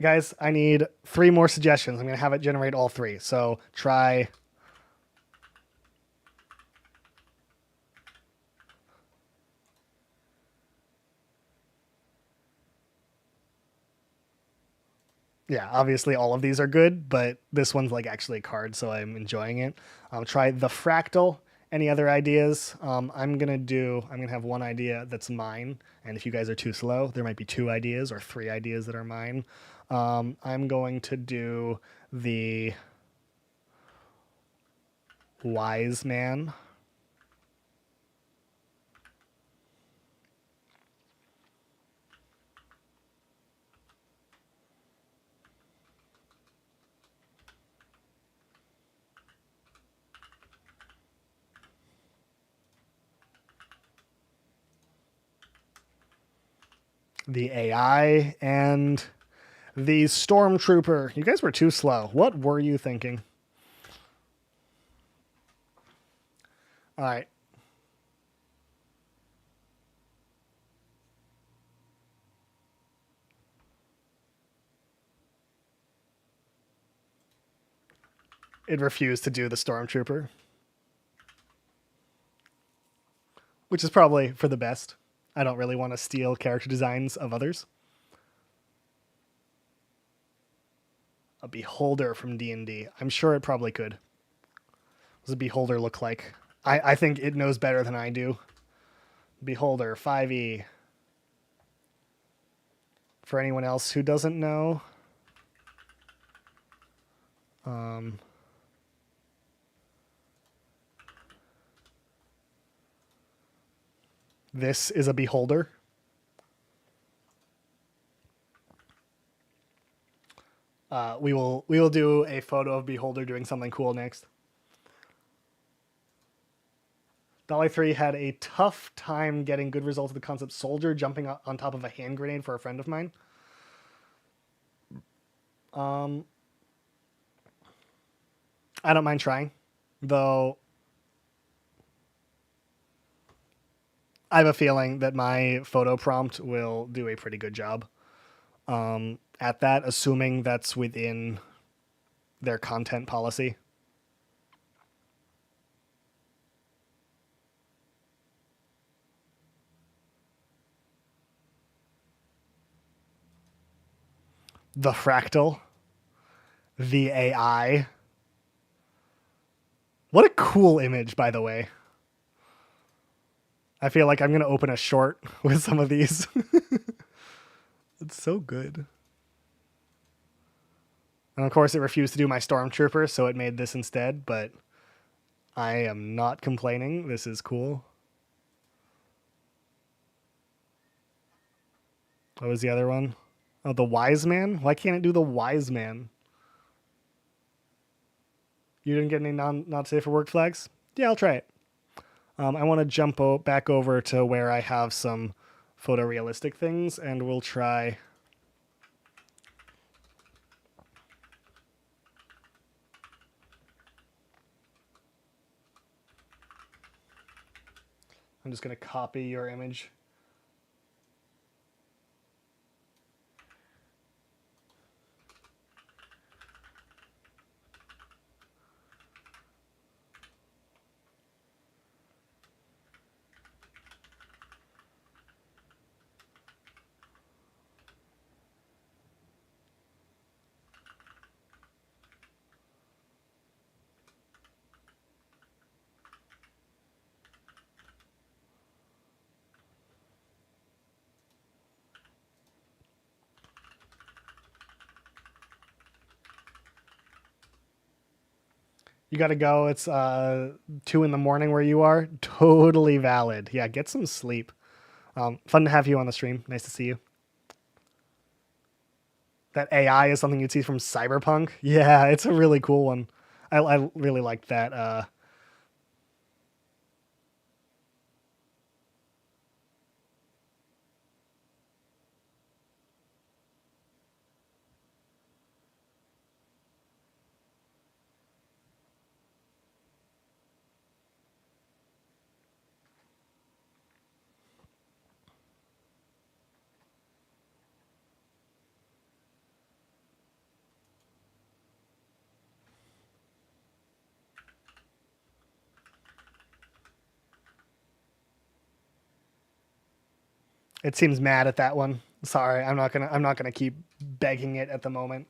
Guys, I need 3 more suggestions. I'm going to have it generate all 3. So try. Yeah, obviously all of these are good, but this one's like actually a card, so I'm enjoying it. Try the fractal. Any other ideas? I'm gonna have one idea that's mine, and if you guys are too slow, there might be 2 ideas or 3 ideas that are mine. I'm going to do the wise man. The AI, and the stormtrooper. You guys were too slow. What were you thinking? All right. It refused to do the stormtrooper, which is probably for the best. I don't really want to steal character designs of others. A beholder from D&D. I'm sure it probably could. What does a beholder look like? I think it knows better than I do. Beholder, 5e. For anyone else who doesn't know, this is a beholder. We will do a photo of beholder doing something cool next. Dolly 3 had a tough time getting good results with the concept soldier jumping on top of a hand grenade for a friend of mine. I don't mind trying, though I have a feeling that my photo prompt will do a pretty good job at that, assuming that's within their content policy. The fractal, the AI. What a cool image, by the way. I feel like I'm going to open a short with some of these. It's so good. And of course, it refused to do my stormtrooper, so it made this instead, but I am not complaining. This is cool. What was the other one? Oh, the wise man? Why can't it do the wise man? You didn't get any not safe for work flags? Yeah, I'll try it. I want to jump back over to where I have some photorealistic things, and we'll try. I'm just going to copy your image. You got to go. It's 2 in the morning where you are. Totally valid. Yeah, get some sleep. Fun to have you on the stream. Nice to see you. That AI is something you'd see from Cyberpunk. Yeah, it's a really cool one. I really liked that. It seems mad at that one. Sorry, I'm not gonna keep begging it at the moment.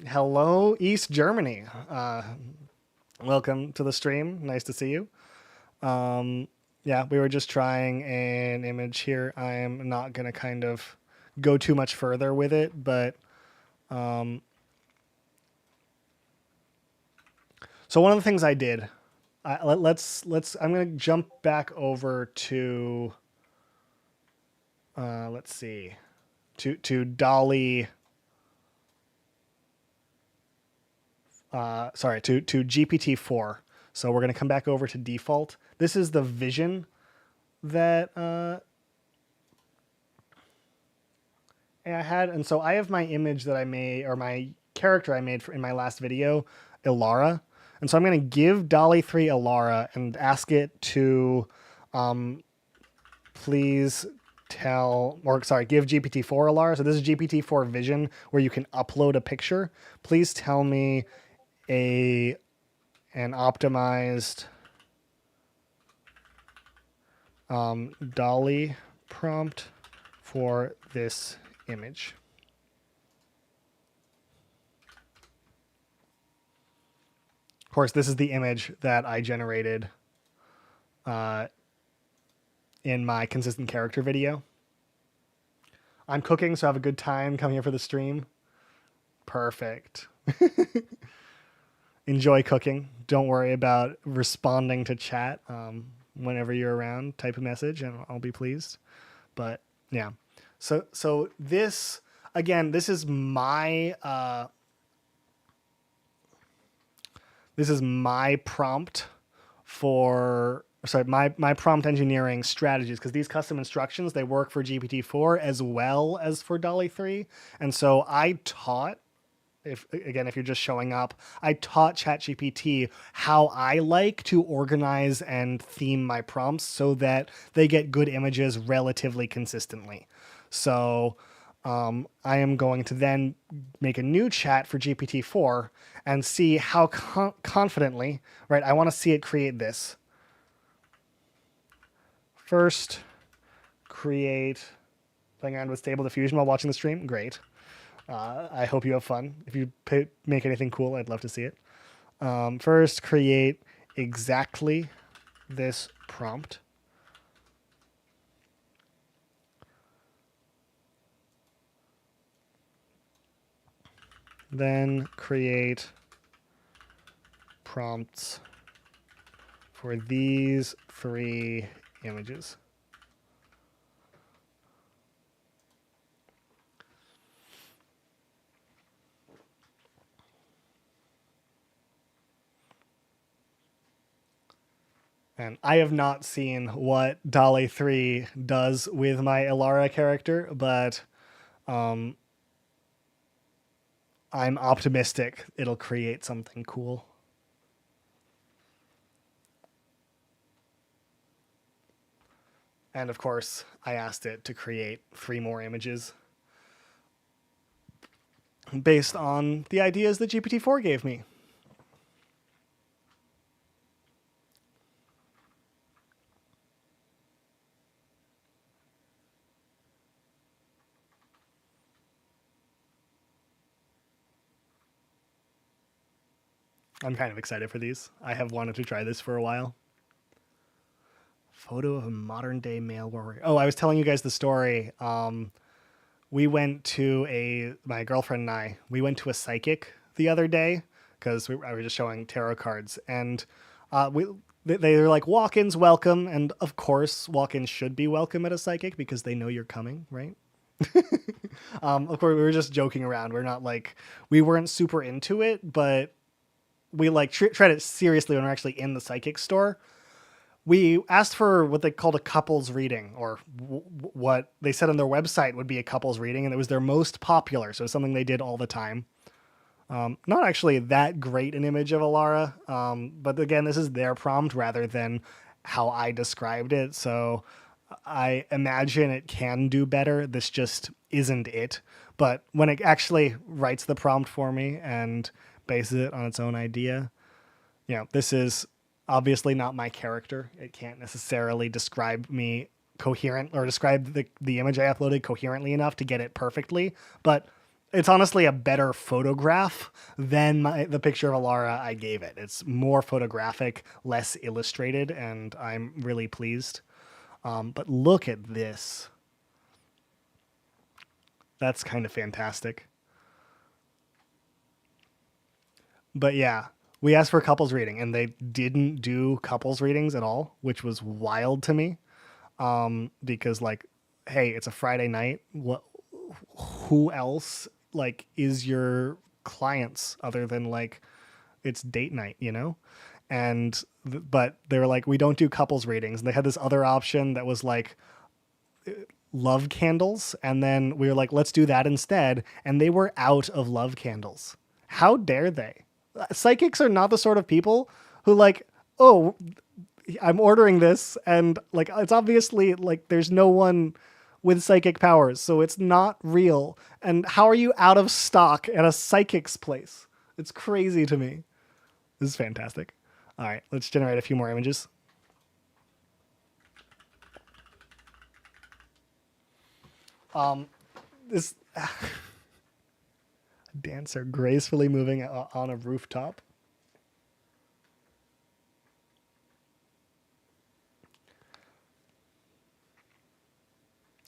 Hello, East Germany. Welcome to the stream. Nice to see you. Yeah, we were just trying an image here. I am not gonna kind of go too much further with it, but so one of the things I did. Let's. I'm gonna jump back over to. Let's see, to Dolly. Sorry, to GPT-4. So we're gonna come back over to default. This is the vision that I had, and so I have my image that I made, or my character I made in my last video, Ilara. And so I'm going to give Dolly 3 Alara and ask it to please give GPT-4 Alara. So this is GPT-4 Vision, where you can upload a picture. Please tell me an optimized Dolly prompt for this image. Of course, this is the image that I generated in my consistent character video. I'm cooking, so I have a good time coming here for the stream. Perfect. Enjoy cooking. Don't worry about responding to chat. Whenever you're around, type a message and I'll be pleased. But yeah. So this, again, this is my prompt for my prompt engineering strategies, because these custom instructions, they work for GPT-4 as well as for Dolly 3. And so I taught, if you're just showing up, I taught ChatGPT how I like to organize and theme my prompts so that they get good images relatively consistently. So I am going to then make a new chat for GPT-4 and see how confidently, right? I want to see it create this. First, create playing around with stable diffusion while watching the stream. Great. I hope you have fun. If you make anything cool, I'd love to see it. First, create exactly this prompt. Then create prompts for these 3 images. And I have not seen what Dolly 3 does with my Alara character, but I'm optimistic it'll create something cool. And of course, I asked it to create 3 more images based on the ideas that GPT-4 gave me. I'm kind of excited for these. I have wanted to try this for a while. Photo of a modern day male warrior. Oh, I was telling you guys the story. We went to my girlfriend and I, we went to a psychic the other day because I was just showing tarot cards, and they were like, walk-ins welcome. And of course, walk-ins should be welcome at a psychic because they know you're coming, right? Of course, we were just joking around. We weren't super into it, but we tried it seriously when we're actually in the psychic store. We asked for what they called a couples reading, or what they said on their website would be a couples reading, and it was their most popular, so it's something they did all the time. Not actually that great an image of Alara, but again, this is their prompt rather than how I described it, so I imagine it can do better. This just isn't it. But when it actually writes the prompt for me and bases it on its own idea, this is obviously not my character. It can't necessarily describe me coherent or describe the image I uploaded coherently enough to get it perfectly, but it's honestly a better photograph than the picture of Alara I gave it. It's more photographic, less illustrated, and I'm really pleased. But look at this. That's kind of fantastic. But yeah, we asked for a couples reading, and they didn't do couples readings at all, which was wild to me. Because hey, it's a Friday night. Who else is your clients other than it's date night, And but they were like, we don't do couples readings. And they had this other option that was love candles, and then we were like, let's do that instead. And they were out of love candles. How dare they? Psychics are not the sort of people who like, oh, I'm ordering this and like it's obviously like there's no one with psychic powers, so it's not real. And how are you out of stock at a psychic's place? It's crazy to me. This is fantastic. All right, let's generate a few more images. This dancer gracefully moving on a rooftop.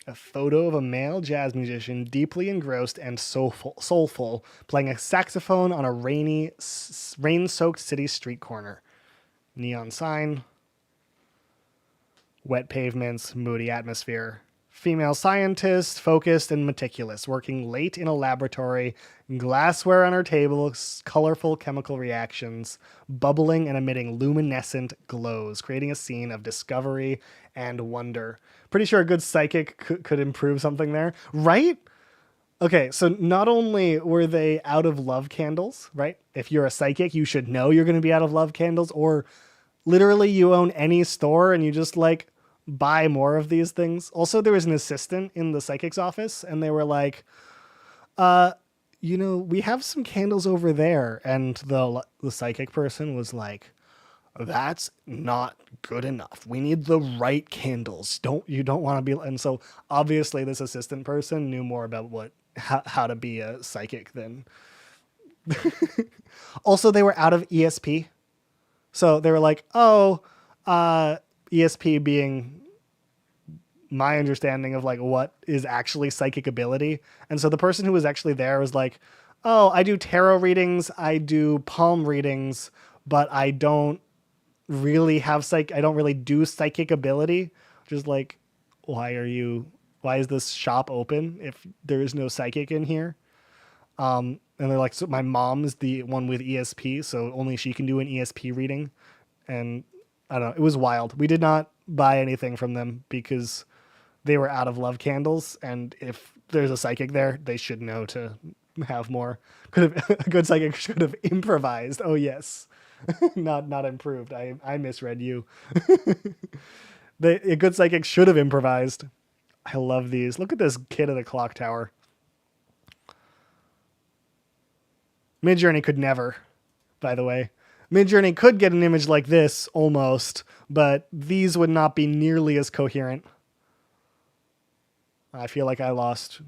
A photo of a male jazz musician, deeply engrossed and soulful, playing a saxophone on a rain-soaked city street corner. Neon sign, wet pavements, moody atmosphere. Female scientist, focused and meticulous, working late in a laboratory, glassware on her table, colorful chemical reactions, bubbling and emitting luminescent glows, creating a scene of discovery and wonder. Pretty sure a good psychic could improve something there, right? Okay, so not only were they out of love candles, right? If you're a psychic, you should know you're going to be out of love candles, or literally you own any store and you just like buy more of these things. Also, there was an assistant in the psychic's office and they were like, we have some candles over there. And the psychic person was like, that's not good enough. We need the right candles. You don't want to be. And so obviously this assistant person knew more about how to be a psychic than. Also, they were out of ESP. So they were like, ESP being my understanding of like what is actually psychic ability. And so the person who was actually there was like, oh, I do tarot readings, I do palm readings, but I don't really I don't really do psychic ability. Just like, why is this shop open if there is no psychic in here? And they're like, so my mom's the one with ESP, so only she can do an ESP reading. And I don't know, it was wild. We did not buy anything from them because they were out of love candles. And if there's a psychic there, they should know to have more. A good psychic should have improvised. Oh yes. not improved. I misread you. A good psychic should have improvised. I love these. Look at this kid at the clock tower. Midjourney could never, by the way. Midjourney could get an image like this, almost, but these would not be nearly as coherent. I feel like I lost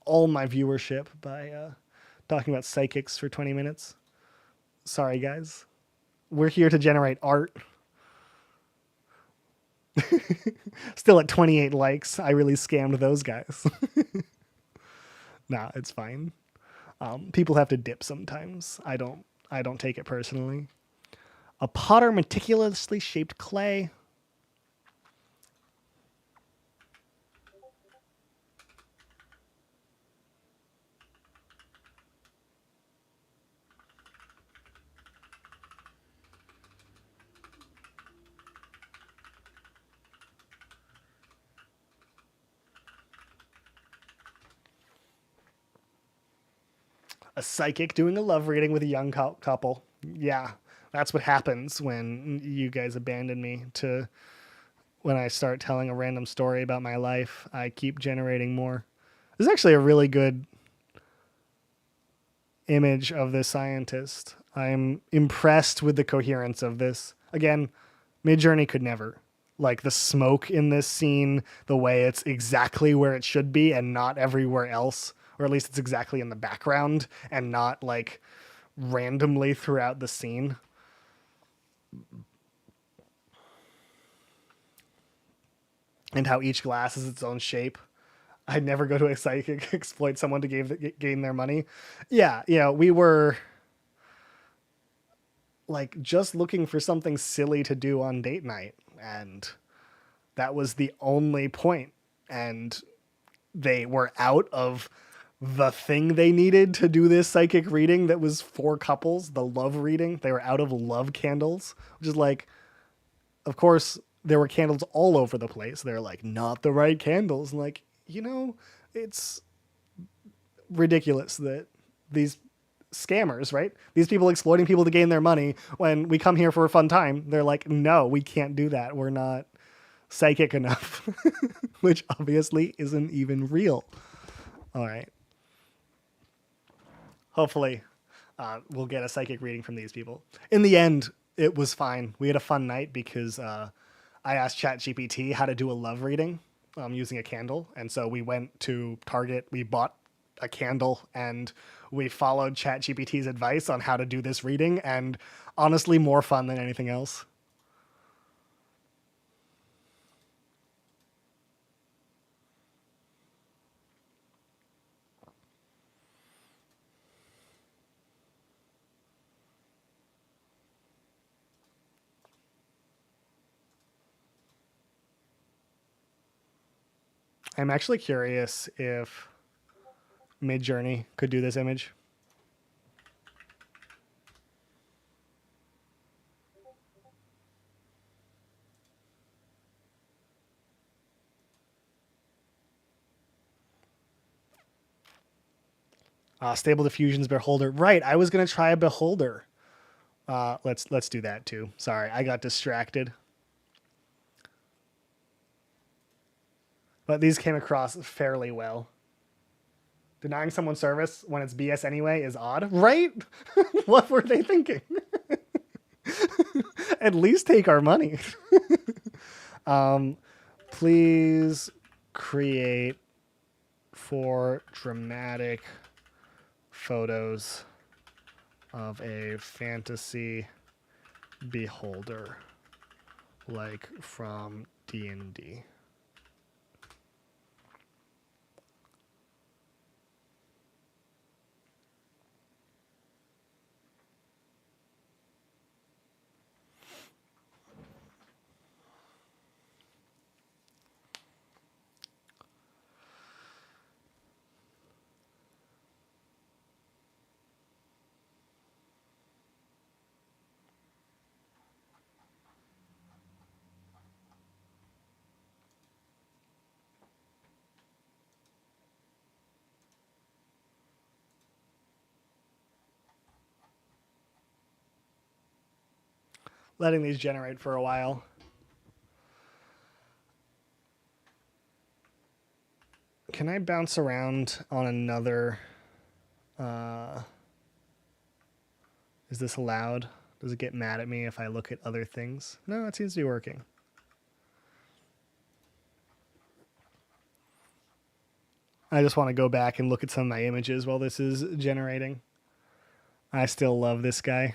all my viewership by talking about psychics for 20 minutes. Sorry, guys. We're here to generate art. Still at 28 likes. I really scammed those guys. Nah, it's fine. People have to dip sometimes. I don't take it personally. A potter meticulously shaped clay. A psychic doing a love reading with a young couple. Yeah, that's what happens when you guys abandon me when I start telling a random story about my life. I keep generating more. This is actually a really good image of this scientist. I'm impressed with the coherence of this. Again, Midjourney could never. Like the smoke in this scene, the way it's exactly where it should be and not everywhere else. Or at least it's exactly in the background and not like randomly throughout the scene. And how each glass is its own shape. I'd never go to a psychic exploit someone to gain their money. Yeah, we were like just looking for something silly to do on date night. And that was the only point. And they were out of the thing they needed to do this psychic reading that was for couples, the love reading. They were out of love candles, which is like, of course, there were candles all over the place. They're like, not the right candles. And like, it's ridiculous that these scammers, right? These people exploiting people to gain their money. When we come here for a fun time, they're like, no, we can't do that. We're not psychic enough, which obviously isn't even real. All right. Hopefully, we'll get a psychic reading from these people. In the end, it was fine. We had a fun night because I asked ChatGPT how to do a love reading using a candle. And so we went to Target, we bought a candle, and we followed ChatGPT's advice on how to do this reading. And honestly, more fun than anything else. I'm actually curious if Midjourney could do this image. Stable diffusions beholder. Right, I was gonna try a beholder. Let's do that too. Sorry, I got distracted. But these came across fairly well. Denying someone service when it's BS anyway is odd, right? What were they thinking? At least take our money. Please create 4 dramatic photos of a fantasy beholder, like from D&D. Letting these generate for a while. Can I bounce around on another? Is this allowed? Does it get mad at me if I look at other things? No, it seems to be working. I just want to go back and look at some of my images while this is generating. I still love this guy.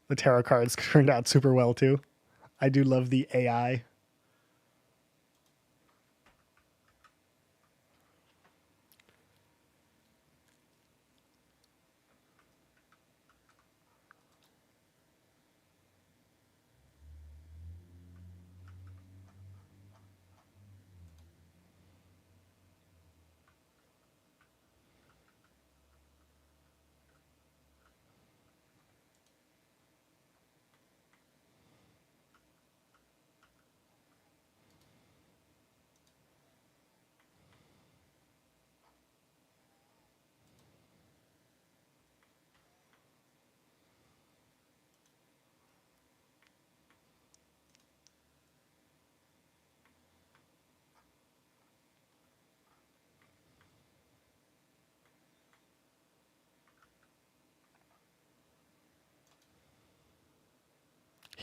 The tarot cards turned out super well too. I do love the AI.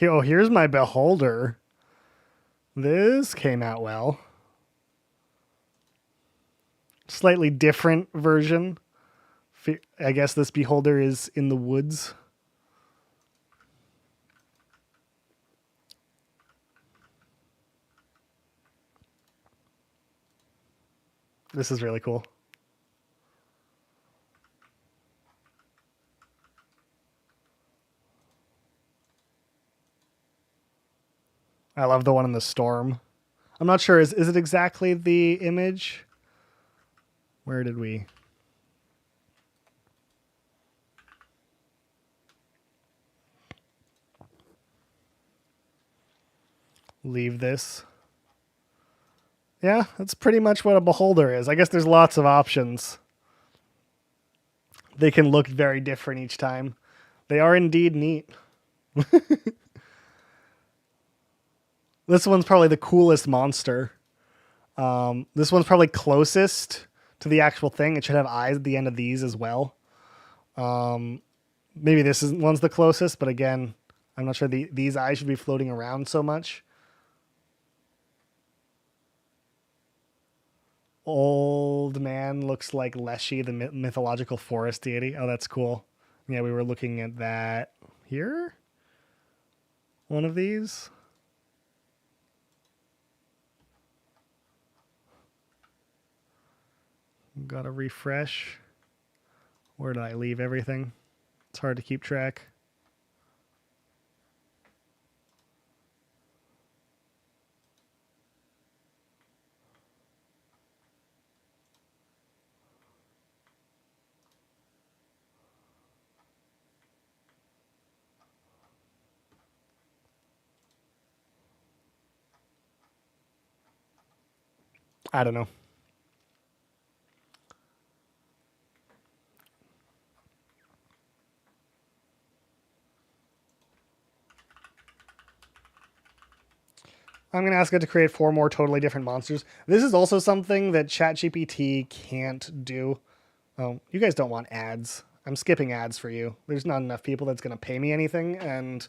Oh, here's my beholder. This came out well. Slightly different version. I guess this beholder is in the woods. This is really cool. I love the one in the storm. I'm not sure. Is it exactly the image? Where did we? Leave this. Yeah, that's pretty much what a beholder is. I guess there's lots of options. They can look very different each time. They are indeed neat. This one's probably the coolest monster. This one's probably closest to the actual thing. It should have eyes at the end of these as well. Maybe one's the closest, but again, I'm not sure these eyes should be floating around so much. Old man looks like Leshy, the mythological forest deity. Oh, that's cool. Yeah, we were looking at that here. One of these. Gotta refresh. Where did I leave everything? It's hard to keep track. I don't know. I'm going to ask it to create 4 more totally different monsters. This is also something that ChatGPT can't do. Oh, you guys don't want ads. I'm skipping ads for you. There's not enough people that's going to pay me anything, and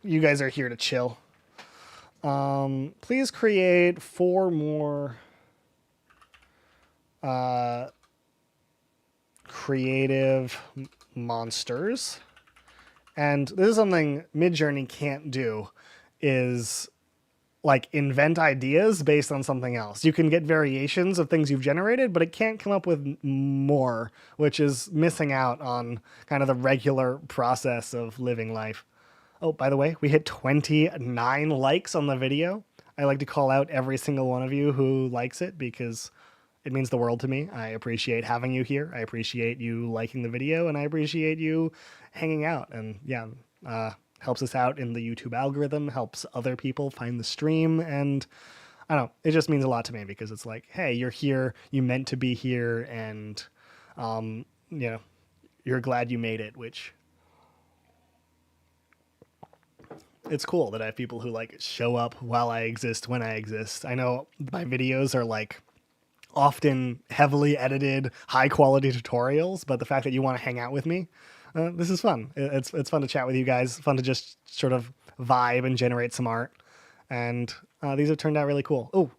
you guys are here to chill. Please create 4 more creative monsters. And this is something Midjourney can't do, is like invent ideas based on something else. You can get variations of things you've generated, but it can't come up with more, which is missing out on kind of the regular process of living life. Oh, by the way, we hit 29 likes on the video. I like to call out every single one of you who likes it because it means the world to me. I appreciate having you here. I appreciate you liking the video, and I appreciate you hanging out. And yeah, helps us out in the YouTube algorithm, helps other people find the stream, and I don't know, it just means a lot to me because it's like, hey, you're here, you meant to be here, and you know, you're glad you made it, which it's cool that I have people who like show up while I exist when I exist. I know my videos are like often heavily edited, high quality tutorials, but the fact that you want to hang out with me, this is fun. It's fun to chat with you guys. Fun to just sort of vibe and generate some art. And these have turned out really cool. Oh,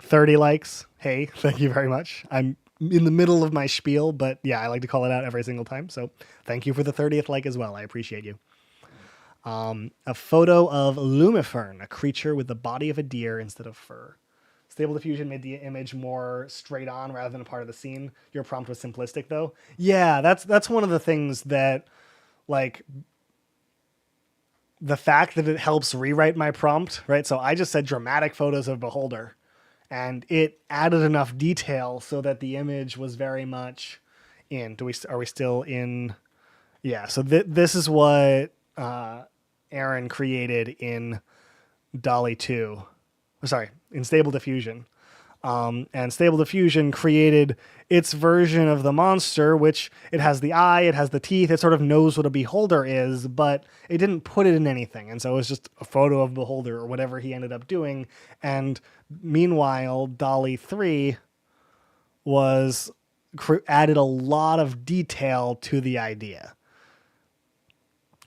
30 likes. Hey, thank you very much. I'm in the middle of my spiel, but yeah, I like to call it out every single time. So thank you for the 30th like as well. I appreciate you. A photo of Lumifern, a creature with the body of a deer instead of fur. Stable Diffusion made the image more straight on rather than a part of the scene. Your prompt was simplistic, though. Yeah, that's one of the things that, like, the fact that it helps rewrite my prompt, right? So I just said dramatic photos of Beholder, and it added enough detail so that the image was very much in. Are we still in? Yeah. So this is what Aaron created in Dolly 2. Sorry, in Stable Diffusion. And Stable Diffusion created its version of the monster, which it has the eye, it has the teeth, it sort of knows what a beholder is, but it didn't put it in anything. And so it was just a photo of beholder or whatever he ended up doing. And meanwhile, Dolly 3 was added a lot of detail to the idea.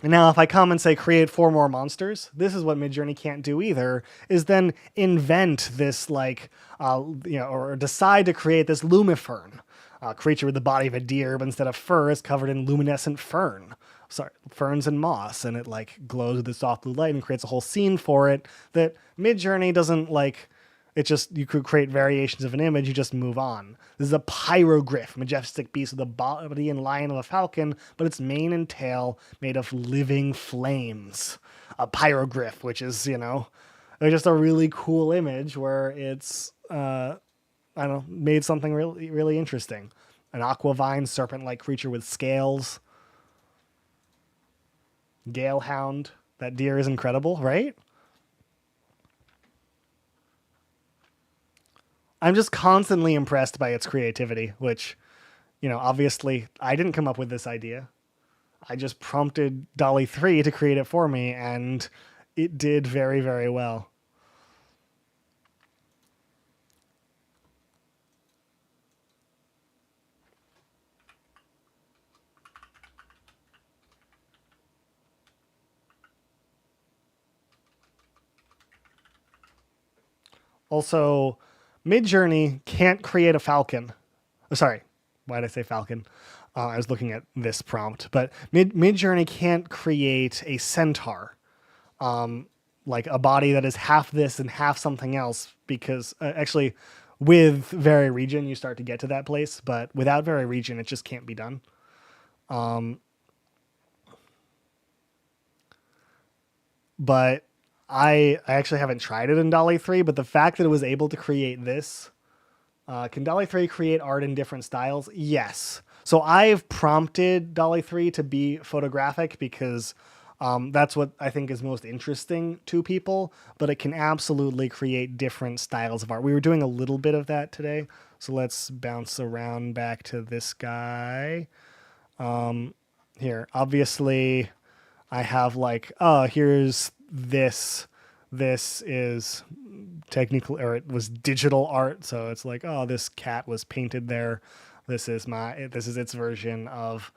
And now if I come and say create 4 more monsters, this is what Midjourney can't do either, is then invent this like, or decide to create this lumifern, creature with the body of a deer, but instead of fur is covered in luminescent ferns and moss, and it like glows with this soft blue light and creates a whole scene for it that Midjourney doesn't like. It just, you could create variations of an image, you just move on. This is a pyrogryph, majestic beast with a body and lion of a falcon, but its mane and tail made of living flames. A pyrogryph, which is, just a really cool image where it's, made something really, really interesting. An aquavine, serpent-like creature with scales. Galehound. That deer is incredible, right? I'm just constantly impressed by its creativity, which, obviously I didn't come up with this idea. I just prompted Dolly 3 to create it for me, and it did very, very well. Also, Midjourney can't create a falcon. Oh, sorry, why did I say falcon? I was looking at this prompt, but Midjourney can't create a centaur, like a body that is half this and half something else. Because actually, with Very Region, you start to get to that place, but without Very Region, it just can't be done. But I actually haven't tried it in Dolly 3, but the fact that it was able to create this, can Dolly 3 create art in different styles? Yes. So I've prompted Dolly 3 to be photographic because that's what I think is most interesting to people, but it can absolutely create different styles of art. We were doing a little bit of that today. So let's bounce around back to this guy. Here, obviously, I have like, oh, here's this. This is technically, or it was digital art. So it's like, oh, this cat was painted there. This is its version of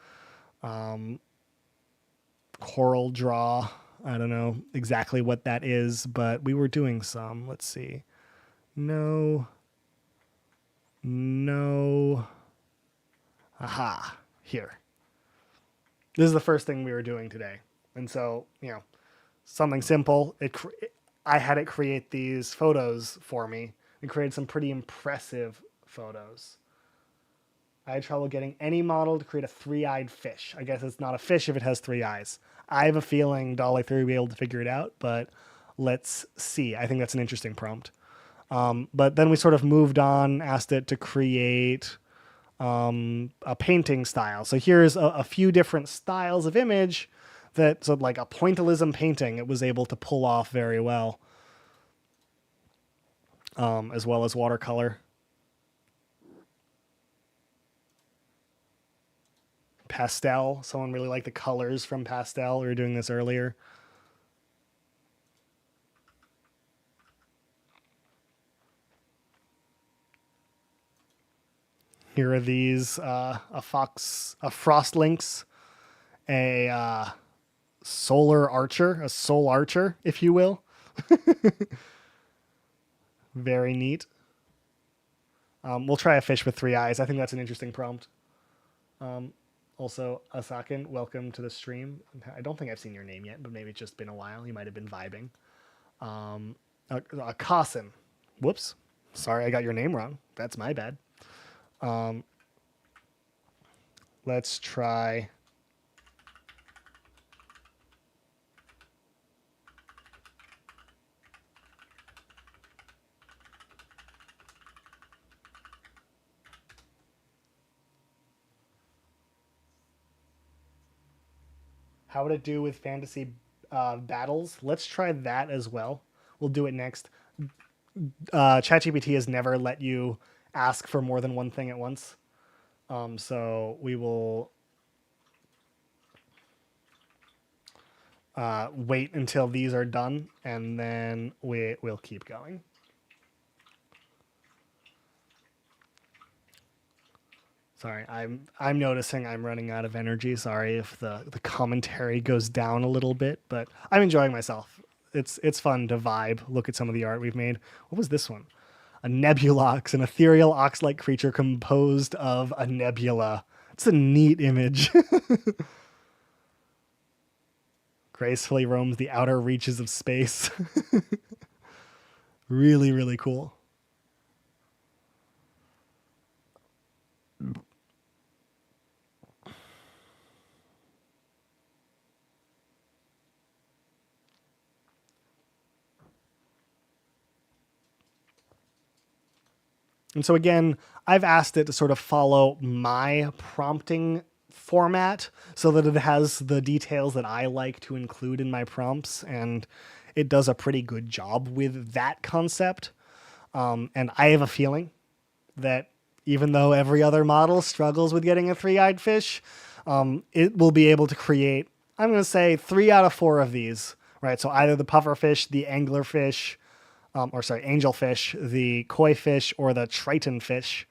Coral Draw. I don't know exactly what that is, but we were doing some. Let's see. No. Aha. Here. This is the first thing we were doing today. And so, something simple. I had it create these photos for me and created some pretty impressive photos. I had trouble getting any model to create a three-eyed fish. I guess it's not a fish if it has three eyes. I have a feeling Dolly 3 will be able to figure it out, but let's see. I think that's an interesting prompt. But then we sort of moved on, asked it to create a painting style. So here's a few different styles of image that, so like a pointillism painting, it was able to pull off very well, as well as watercolor. Pastel. Someone really liked the colors from pastel. We were doing this earlier. Here are these, a frost lynx, a solar archer, a soul archer, if you will. Very neat. We'll try a fish with three eyes. I think that's an interesting prompt. Also, Asakin, welcome to the stream. I don't think I've seen your name yet, but maybe it's just been a while. You might have been vibing. Akasin. Whoops. Sorry, I got your name wrong. That's my bad. Let's try. How would it do with fantasy battles? Let's try that as well. We'll do it next. ChatGPT has never let you ask for more than one thing at once. So we will wait until these are done, and then we'll keep going. Sorry, I'm noticing I'm running out of energy. Sorry if the commentary goes down a little bit, but I'm enjoying myself. It's fun to vibe, look at some of the art we've made. What was this one? A nebulox, an ethereal ox-like creature composed of a nebula. It's a neat image. Gracefully roams the outer reaches of space. Really, really cool. And so again, I've asked it to sort of follow my prompting format so that it has the details that I like to include in my prompts, and it does a pretty good job with that concept. And I have a feeling that even though every other model struggles with getting a three-eyed fish, it will be able to create, I'm going to say 3 out of 4 of these, right? So either the pufferfish, the anglerfish, angelfish, the koi fish, or the triton fish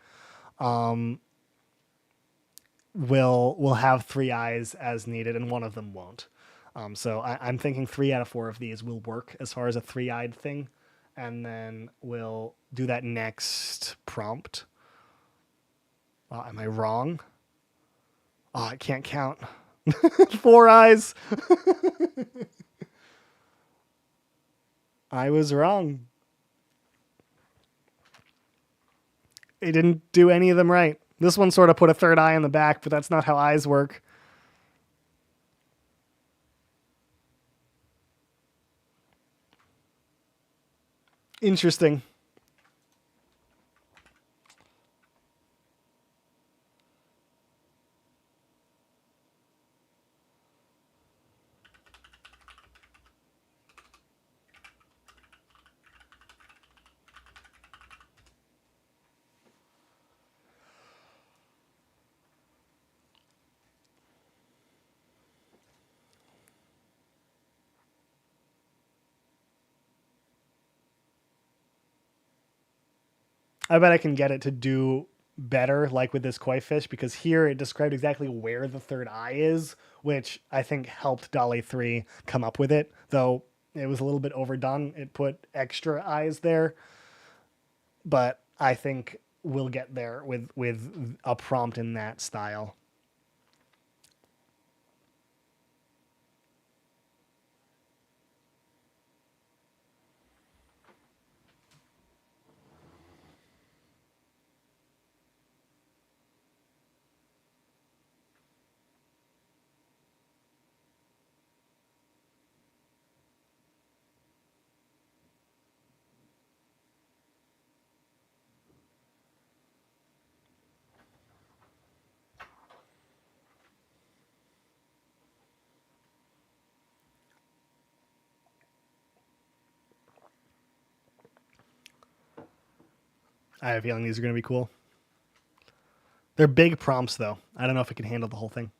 will have 3 eyes as needed, and one of them won't. So I'm thinking 3 out of 4 of these will work as far as a 3-eyed thing, and then we'll do that next prompt. Am I wrong? Oh, I can't count. 4 eyes. I was wrong. It didn't do any of them right. This one sort of put a third eye in the back, but that's not how eyes work. Interesting. I bet I can get it to do better, like with this koi fish, because here it described exactly where the third eye is, which I think helped Dolly 3 come up with it, though it was a little bit overdone. It put extra eyes there, but I think we'll get there with a prompt in that style. I have a feeling these are going to be cool. They're big prompts, though. I don't know if it can handle the whole thing.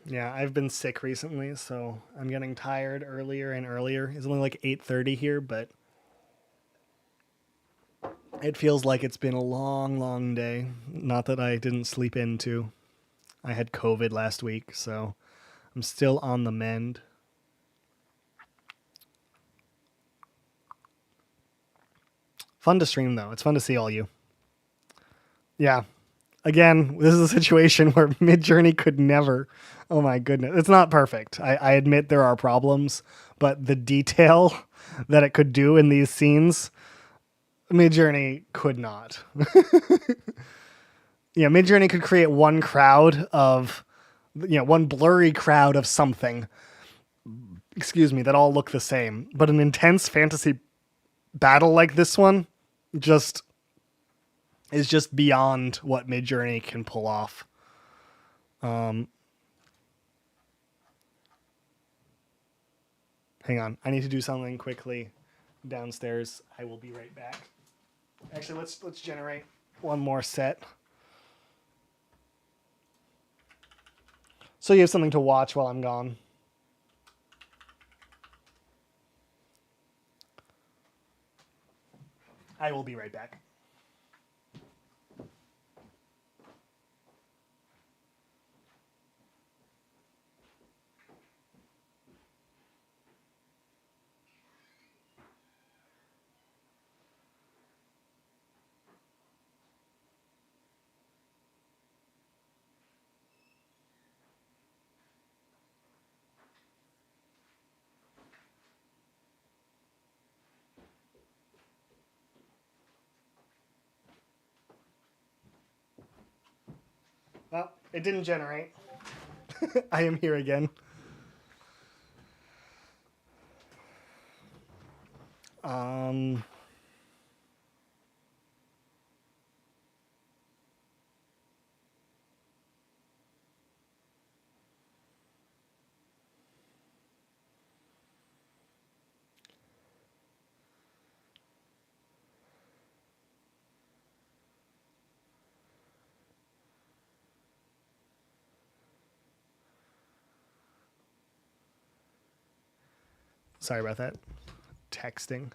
Yeah, I've been sick recently, so I'm getting tired earlier and earlier. It's only like 8:30 here, but it feels like it's been a long, long day. Not that I didn't sleep in too. I had COVID last week, so I'm still on the mend. Fun to stream though. It's fun to see all you. Yeah. Again, this is a situation where Midjourney could never. Oh my goodness. It's not perfect. I admit there are problems, but the detail that it could do in these scenes, Midjourney could not. Yeah, Midjourney could create one crowd of, one blurry crowd of something, excuse me, that all look the same. But an intense fantasy battle like this one just is just beyond what Midjourney can pull off. Hang on, I need to do something quickly downstairs. I will be right back. Actually, let's generate one more set. So you have something to watch while I'm gone. I will be right back. It didn't generate. I am here again. Um, sorry about that. Texting.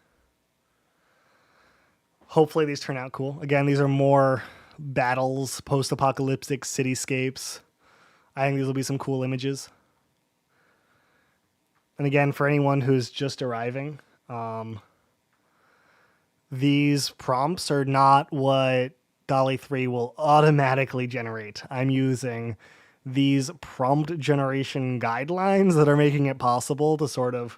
Hopefully these turn out cool. Again, these are more battles, post-apocalyptic cityscapes. I think these will be some cool images. And again, for anyone who's just arriving, these prompts are not what DALL-E 3 will automatically generate. I'm using these prompt generation guidelines that are making it possible to sort of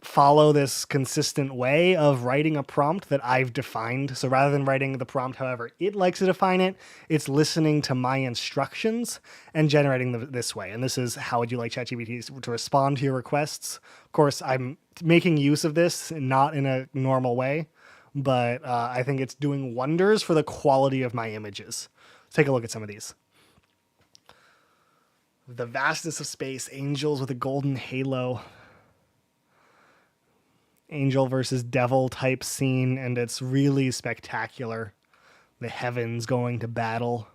follow this consistent way of writing a prompt that I've defined. So rather than writing the prompt however it likes to define it, it's listening to my instructions and generating this way. And this is how would you like ChatGPT to respond to your requests. Of course, I'm making use of this not in a normal way, but I think it's doing wonders for the quality of my images. Let's take a look at some of these. The vastness of space, angels with a golden halo. Angel versus devil type scene, and it's really spectacular. The heavens going to battle.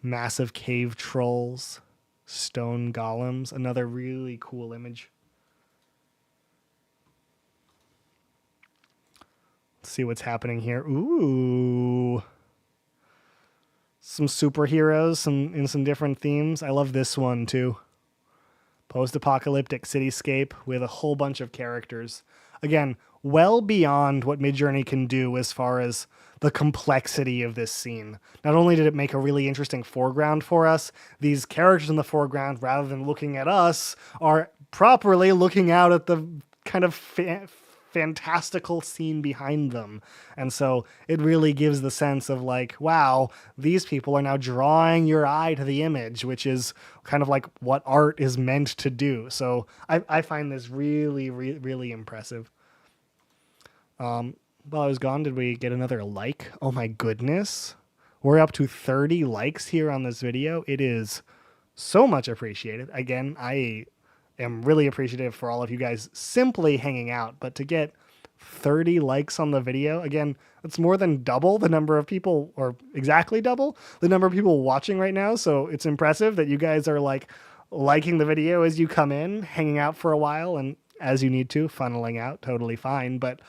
Massive cave trolls. Stone golems. Another really cool image. Let's see what's happening here. Ooh. Some superheroes in some different themes. I love this one too. Post-apocalyptic cityscape with a whole bunch of characters. Again, well beyond what Midjourney can do as far as the complexity of this scene. Not only did it make a really interesting foreground for us, these characters in the foreground, rather than looking at us, are properly looking out at the kind of fantastical scene behind them. And so it really gives the sense of like, wow, these people are now drawing your eye to the image, which is kind of like what art is meant to do. So I find this really, really impressive. While I was gone, did we get another like? Oh my goodness. We're up to 30 likes here on this video. It is so much appreciated. Again, I am really appreciative for all of you guys simply hanging out, but to get 30 likes on the video, again, it's more than double the number of people, or exactly double the number of people watching right now. So it's impressive that you guys are like liking the video as you come in, hanging out for a while, and as you need to, funneling out, totally fine. But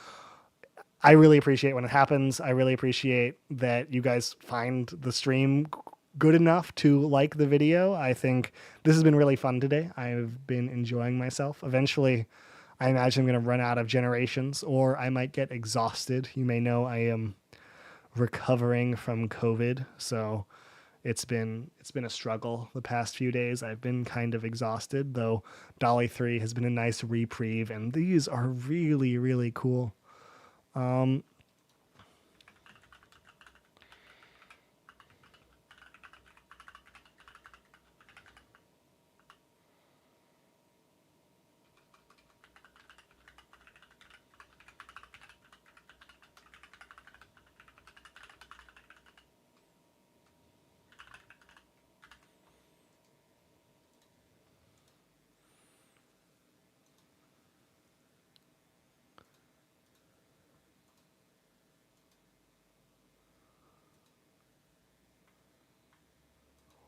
I really appreciate when it happens. I really appreciate that you guys find the stream good enough to like the video. I think this has been really fun today. I've been enjoying myself. Eventually, I imagine I'm going to run out of generations, or I might get exhausted. You may know I am recovering from COVID, so it's been a struggle the past few days. I've been kind of exhausted, though DALL-E 3 has been a nice reprieve, and these are really, really cool.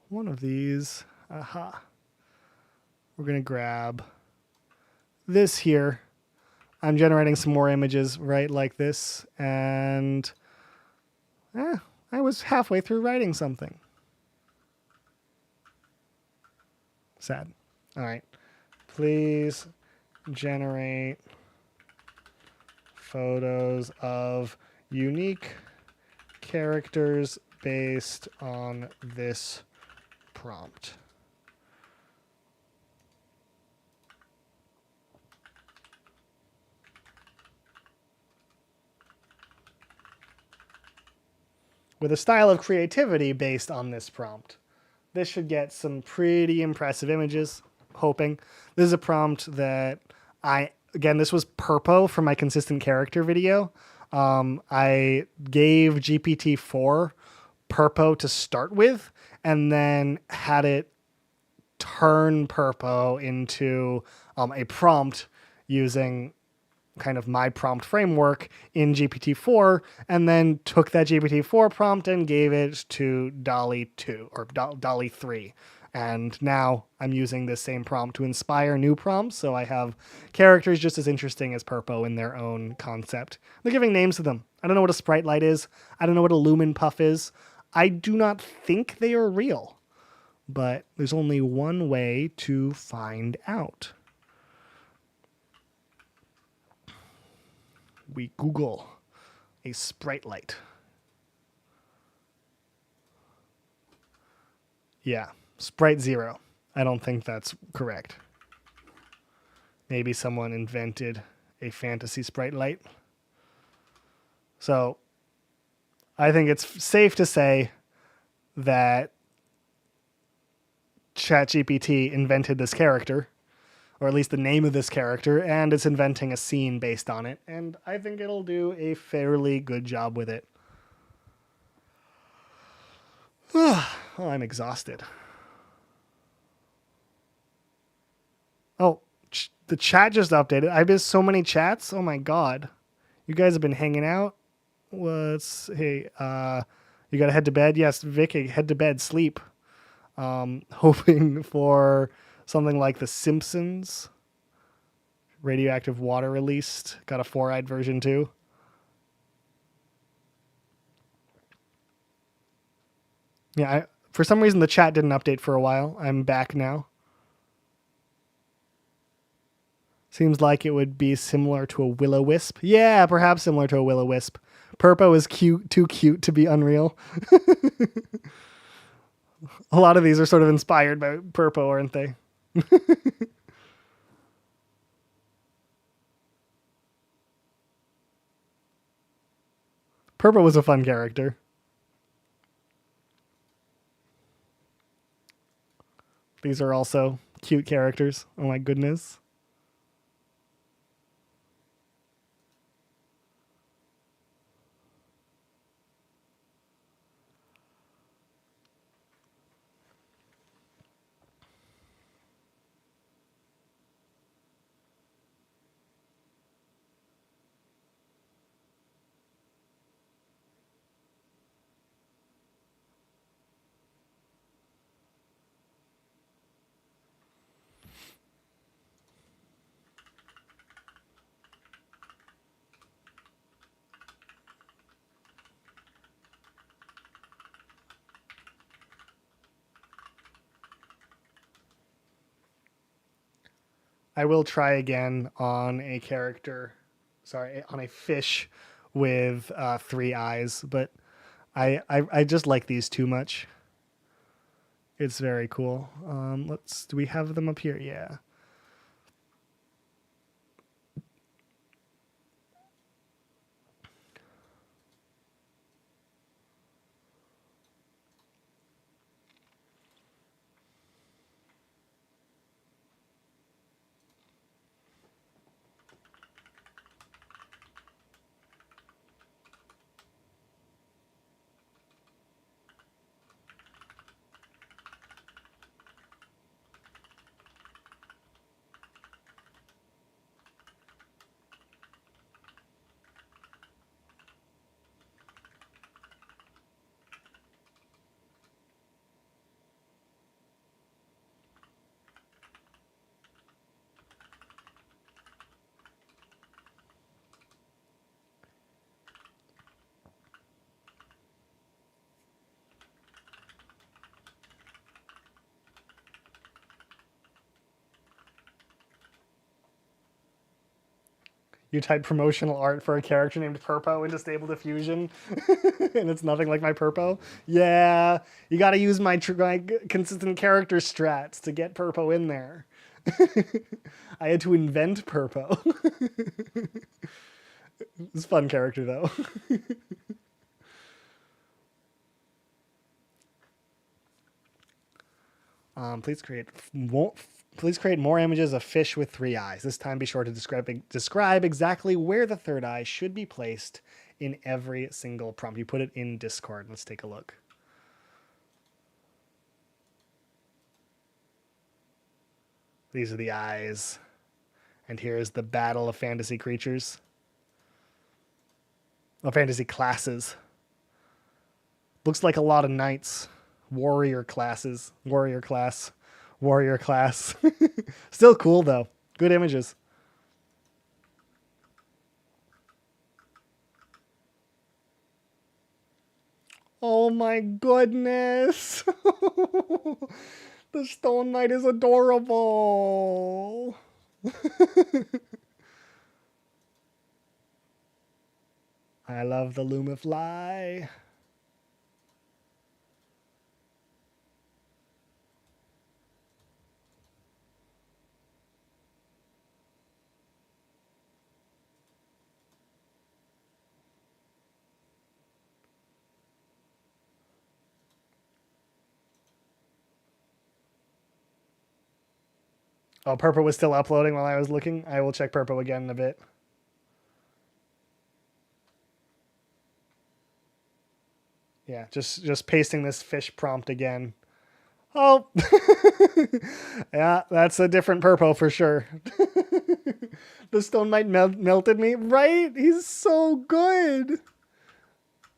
One of these. Aha. We're going to grab this here. I'm generating some more images right like this, and I was halfway through writing something. Sad. All right. Please generate photos of unique characters based on this prompt. with a style of creativity based on this prompt. This should get some pretty impressive images, hoping. This is a prompt that again, this was Purpo for my consistent character video. I gave GPT-4 Purpo to start with, and then had it turn Purpo into a prompt using kind of my prompt framework in GPT-4, and then took that GPT-4 prompt and gave it to Dolly 2 or Dolly 3. And now I'm using this same prompt to inspire new prompts, so I have characters just as interesting as Purpo in their own concept. They're giving names to them. I don't know what a sprite light is. I don't know what a lumen puff is. I do not think they are real, but there's only one way to find out. We Google a sprite light. Yeah, sprite 0. I don't think that's correct. Maybe someone invented a fantasy sprite light. So I think it's safe to say that ChatGPT invented this character, or at least the name of this character, and it's inventing a scene based on it, and I think it'll do a fairly good job with it. Oh, I'm exhausted. Oh, the chat just updated. I missed so many chats. Oh my god. You guys have been hanging out. Hey, you gotta head to bed? Yes, Vicky, head to bed, sleep. Hoping for something like The Simpsons. Radioactive water released. Got a 4-eyed version too. Yeah, for some reason the chat didn't update for a while. I'm back now. Seems like it would be similar to a will-o-wisp. Yeah, perhaps similar to a will-o-wisp. Purpo is too cute to be unreal. A lot of these are sort of inspired by Purpo, aren't they? Purpo was a fun character. These are also cute characters. Oh my goodness. I will try again on a character, on a fish with 3 eyes, but I just like these too much. It's very cool. Do we have them up here? Yeah. You type promotional art for a character named Purpo into Stable Diffusion, and it's nothing like my Purpo. Yeah, you got to use my consistent character strats to get Purpo in there. I had to invent Purpo. It's a fun character, though. Please create more. Please create more images of fish with three eyes. This time, be sure to describe exactly where the third eye should be placed in every single prompt. You put it in Discord. Let's take a look. These are the eyes. And here's the battle of fantasy creatures. Of fantasy classes. Looks like a lot of knights. Warrior classes. Warrior class. Warrior class. Still cool, though. Good images. Oh my goodness. The Stone Knight is adorable. I love the Lumifly. Oh, Purple was still uploading while I was looking. I will check Purple again in a bit. Yeah, just pasting this fish prompt again. Oh, yeah, that's a different Purple for sure. The Stone Knight melted me. Right? He's so good.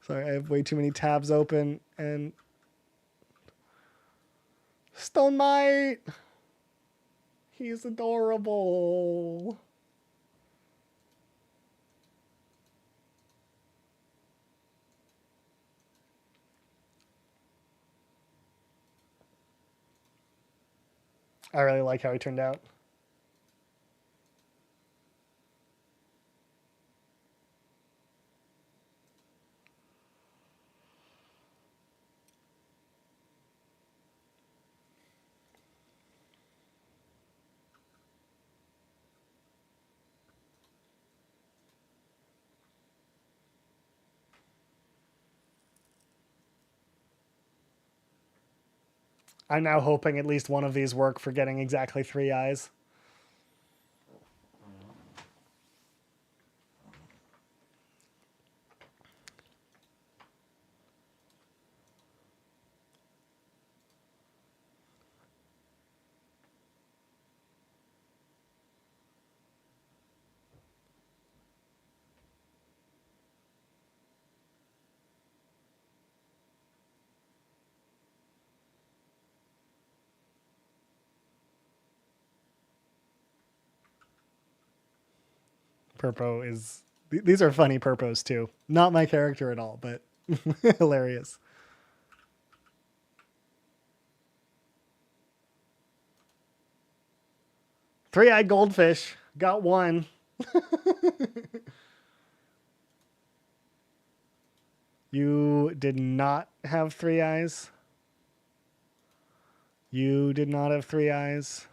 Sorry, I have way too many tabs open. And Stone Knight. He's adorable. I really like how he turned out. I'm now hoping at least one of these work for getting exactly 3 eyes. Purpo is... These are funny Purpos too. Not my character at all, but hilarious. Three-eyed goldfish. Got one. You did not have 3 eyes. You did not have 3 eyes.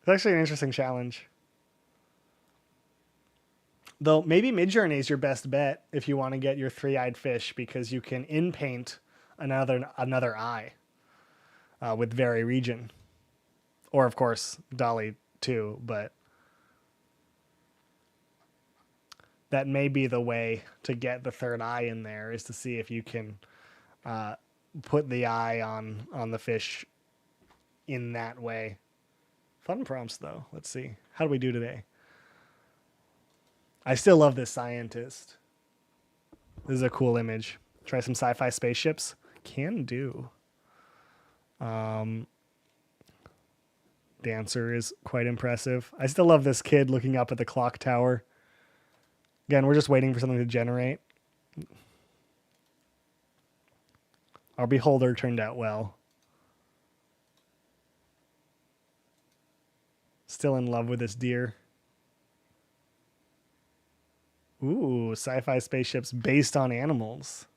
It's actually an interesting challenge. Though maybe Midjourney is your best bet if you want to get your 3-eyed fish, because you can in-paint another eye with Very Region. Or, of course, Dolly too, but that may be the way to get the third eye in there, is to see if you can put the eye on the fish in that way. Fun prompts, though. Let's see. How do we do today? I still love this scientist. This is a cool image. Try some sci-fi spaceships. Can do. Dancer is quite impressive. I still love this kid looking up at the clock tower. Again, we're just waiting for something to generate. Our beholder turned out well. Still in love with this deer. Ooh, sci-fi spaceships based on animals.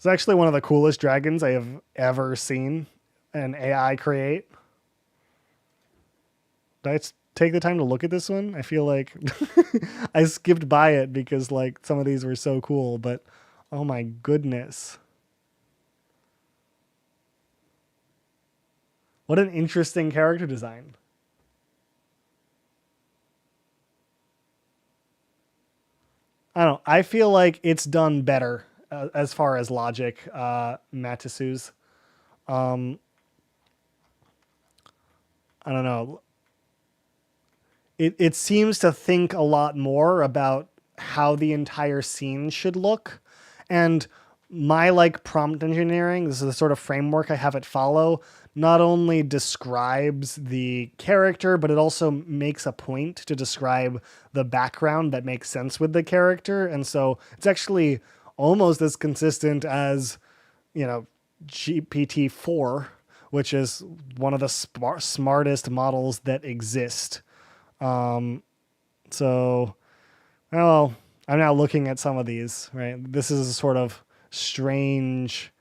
It's actually one of the coolest dragons I have ever seen an AI create. Did take the time to look at this one? I feel like I skipped by it because like some of these were so cool, but oh my goodness. What an interesting character design. I don't know. I feel like it's done better as far as logic, Matisu's. Um, I don't know. It seems to think a lot more about how the entire scene should look. And my like prompt engineering, this is the sort of framework I have it follow, not only describes the character, but it also makes a point to describe the background that makes sense with the character. And so it's actually almost as consistent as, you know, GPT-4, which is one of the smartest models that exist. So, well, I'm now looking at some of these, right? This is a sort of strange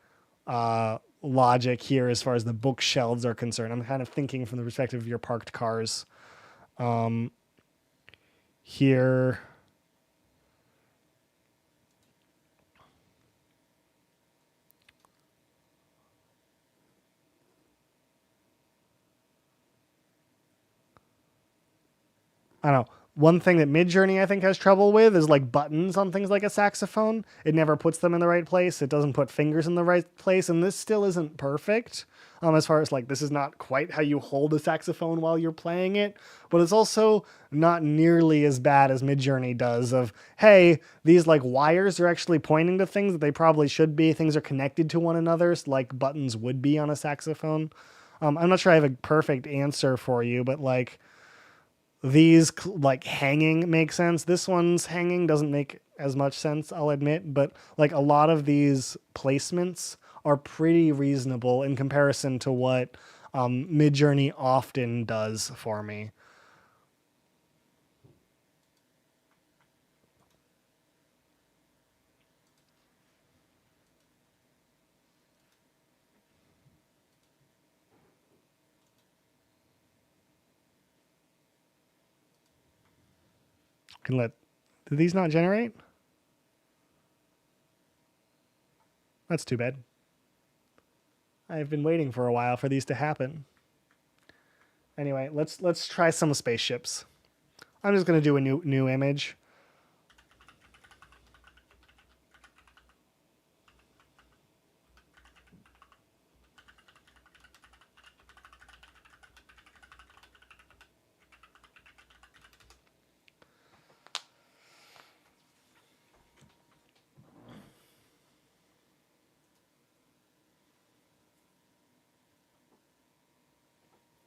logic here as far as the bookshelves are concerned. I'm kind of thinking from the perspective of your parked cars. Here, I don't know. One thing that Midjourney I think has trouble with is like buttons on things like a saxophone. It never puts them in the right place. It doesn't put fingers in the right place, and this still isn't perfect. As far as like this is not quite how you hold a saxophone while you're playing it, but it's also not nearly as bad as Midjourney does. Of hey, these like wires are actually pointing to things that they probably should be. Things are connected to one another, like buttons would be on a saxophone. I'm not sure I have a perfect answer for you, but like these like hanging make sense. This one's hanging doesn't make as much sense, I'll admit, but like a lot of these placements are pretty reasonable in comparison to what Midjourney often does for me. Can let do these not generate? That's too bad. I've been waiting for a while for these to happen. Anyway, let's try some spaceships. I'm just gonna do a new image.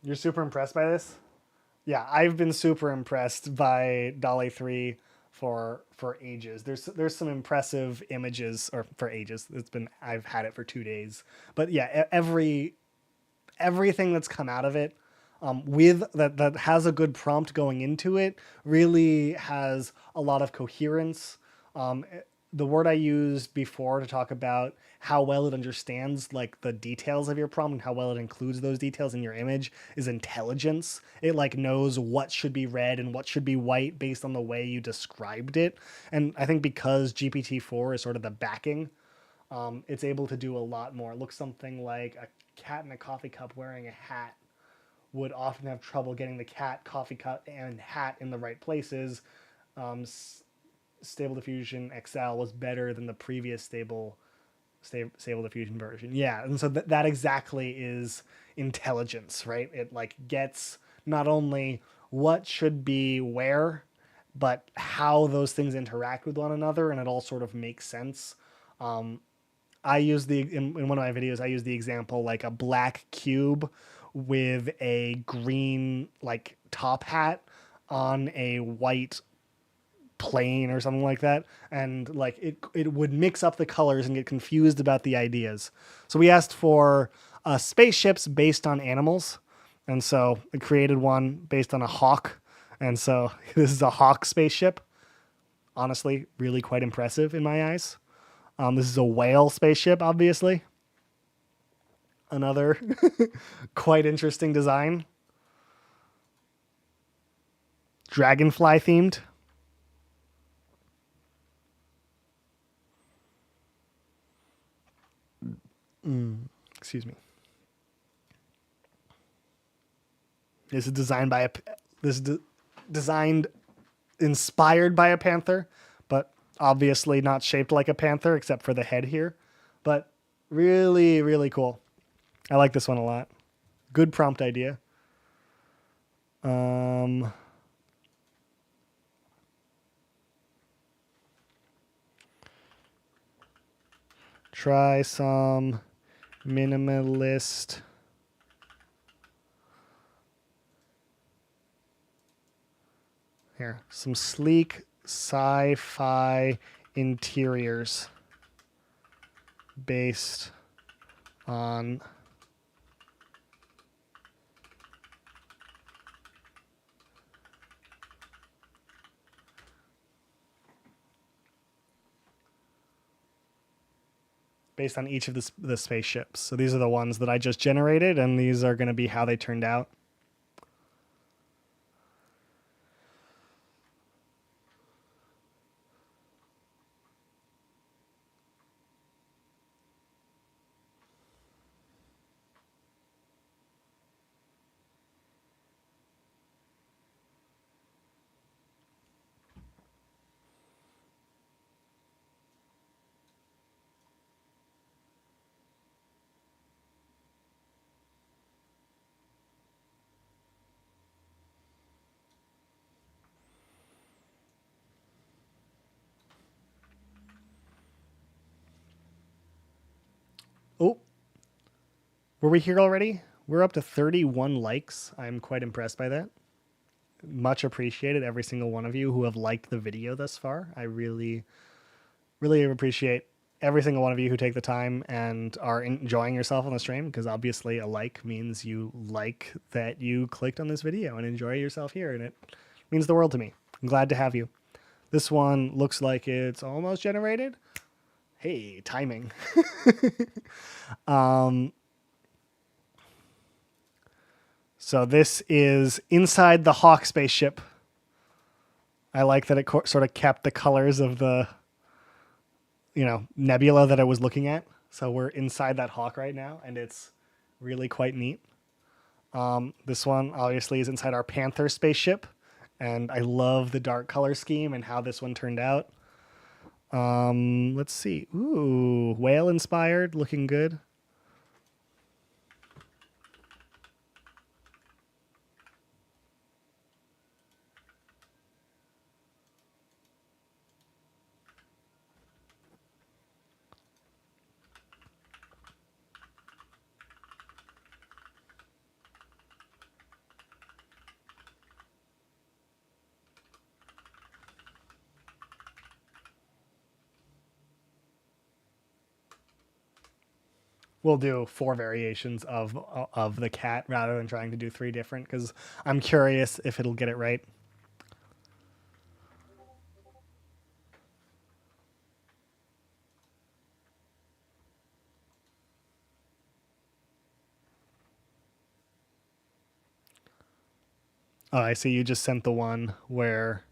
You're super impressed by this? Yeah, I've been super impressed by Dolly 3 for ages. There's some impressive images or for ages. It's been I've had it for 2 days. But yeah, everything that's come out of it with that has a good prompt going into it really has a lot of coherence. Um, the word I used before to talk about how well it understands like the details of your prompt and how well it includes those details in your image is intelligence. It like knows what should be red and what should be white based on the way you described it. And I think because GPT-4 is sort of the backing, it's able to do a lot more. It looks something like a cat in a coffee cup wearing a hat would often have trouble getting the cat, coffee cup, and hat in the right places. Um, Stable Diffusion XL was better than the previous Stable Diffusion version. Yeah, and so that exactly is intelligence, right? It like gets not only what should be where, but how those things interact with one another, and it all sort of makes sense. I use in one of my videos, I use the example like a black cube with a green like top hat on a white plane or something like that, and like it would mix up the colors and get confused about the ideas. So we asked for spaceships based on animals, and so it created one based on a hawk, and so this is a hawk spaceship. Honestly, really quite impressive in my eyes. This is a whale spaceship, obviously. Another quite interesting design. Dragonfly themed. Excuse me. This is designed by designed inspired by a panther, but obviously not shaped like a panther except for the head here. But really, really cool. I like this one a lot. Good prompt idea. Try some minimalist here. Some sleek sci-fi interiors based on each of the spaceships. So these are the ones that I just generated, and these are going to be how they turned out. Oh, were we here already? We're up to 31 likes. I'm quite impressed by that. Much appreciated, every single one of you who have liked the video thus far. I really, really appreciate every single one of you who take the time and are enjoying yourself on the stream, because obviously a like means you like that you clicked on this video and enjoy yourself here, and it means the world to me. I'm glad to have you. This one looks like it's almost generated. Hey, timing. So this is inside the Hawk spaceship. I like that it sort of kept the colors of the, nebula that I was looking at. So we're inside that Hawk right now, and it's really quite neat. This one obviously is inside our Panther spaceship, and I love the dark color scheme and how this one turned out. Let's see. Ooh, whale inspired, looking good. We'll do 4 variations of the cat rather than trying to do 3 different, because I'm curious if it'll get it right. Oh, I see you just sent the one where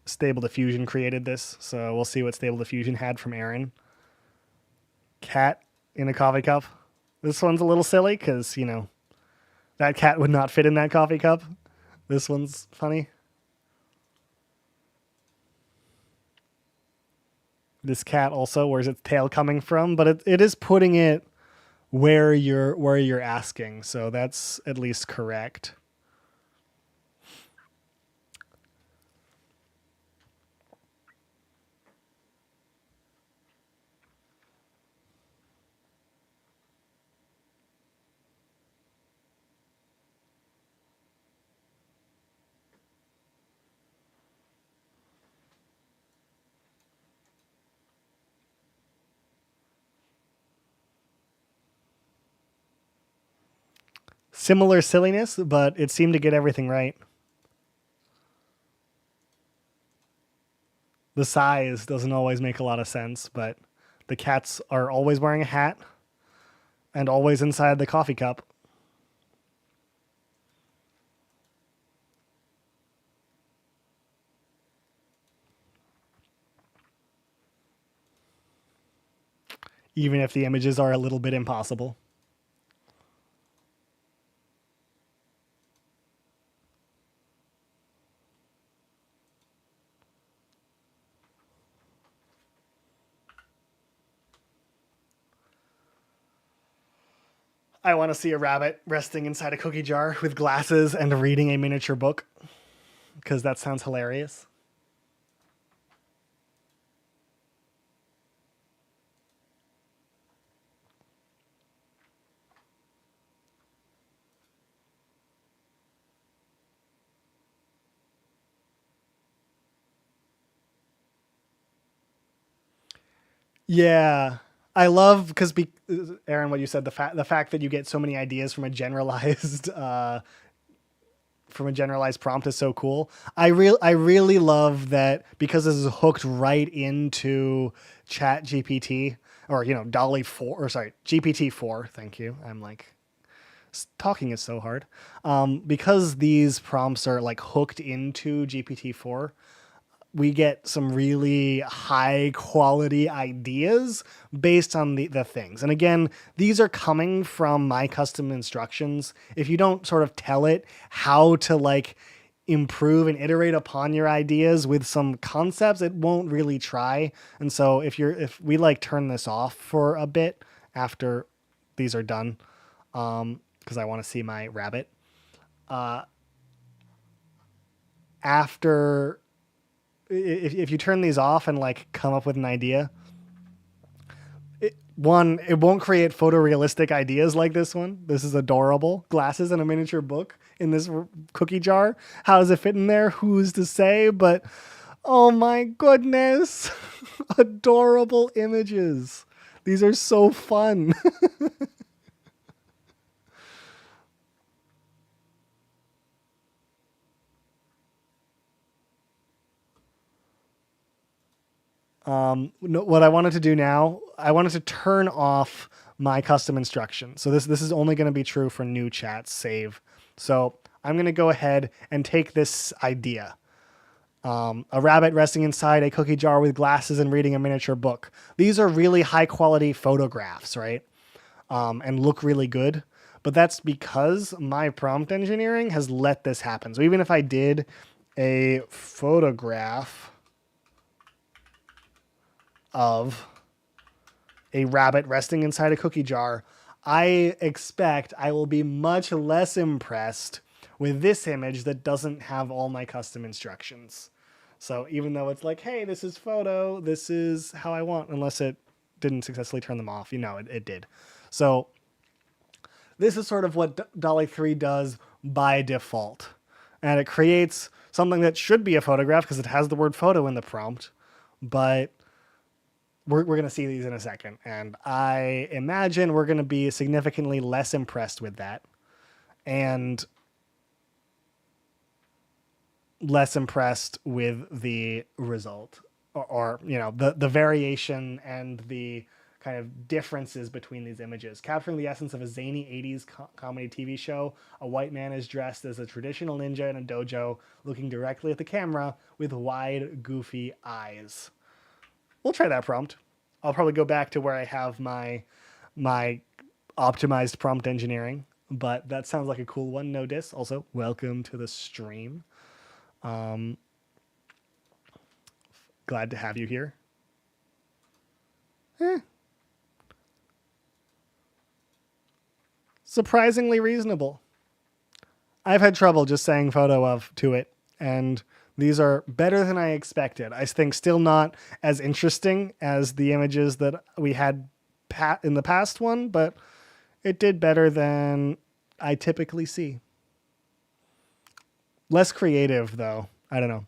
Stable Diffusion created this, so we'll see what Stable Diffusion had from Aaron. Cat in a coffee cup. This one's a little silly because, that cat would not fit in that coffee cup. This one's funny. This cat also, where's its tail coming from? But it is putting it where you're asking, so that's at least correct. Similar silliness, but it seemed to get everything right. The size doesn't always make a lot of sense, but the cats are always wearing a hat and always inside the coffee cup. Even if the images are a little bit impossible. I want to see a rabbit resting inside a cookie jar with glasses and reading a miniature book because that sounds hilarious. Yeah, I love because Aaron, what you said, the fact that you get so many ideas from a generalized prompt is so cool. I really love that because this is hooked right into Chat GPT or Dolly 4 or sorry GPT 4. Thank you. I'm like talking is so hard because these prompts are like hooked into GPT 4. We get some really high quality ideas based on the things. And again, these are coming from my custom instructions. If you don't sort of tell it how to like improve and iterate upon your ideas with some concepts, it won't really try. And so if we like turn this off for a bit after these are done, because I want to see my rabbit. After if you turn these off and like come up with an idea, it won't create photorealistic ideas like this one. This is adorable. Glasses and a miniature book in this cookie jar. How does it fit in there? Who's to say? But oh my goodness, adorable images. These are so fun. No, what I wanted to do now, I wanted to turn off my custom instruction. So this is only going to be true for new chats save. So I'm going to go ahead and take this idea. A rabbit resting inside a cookie jar with glasses and reading a miniature book. These are really high quality photographs, right? And look really good. But that's because my prompt engineering has let this happen. So even if I did a photograph of a rabbit resting inside a cookie jar, I expect I will be much less impressed with this image that doesn't have all my custom instructions. So even though it's like, hey, this is photo, this is how I want, unless it didn't successfully turn them off, it did. So this is sort of what Dolly 3 does by default. And it creates something that should be a photograph because it has the word photo in the prompt, but we're going to see these in a second, and I imagine we're going to be significantly less impressed with that and less impressed with the result or the variation and the kind of differences between these images. Capturing the essence of a zany 80s comedy TV show, a white man is dressed as a traditional ninja in a dojo, looking directly at the camera with wide, goofy eyes. We'll try that prompt. I'll probably go back to where I have my optimized prompt engineering, but that sounds like a cool one. No diss. Also, welcome to the stream. Glad to have you here. Surprisingly reasonable. I've had trouble just saying photo of to it, and these are better than I expected. I think still not as interesting as the images that we had in the past one, but it did better than I typically see. Less creative, though. I don't know.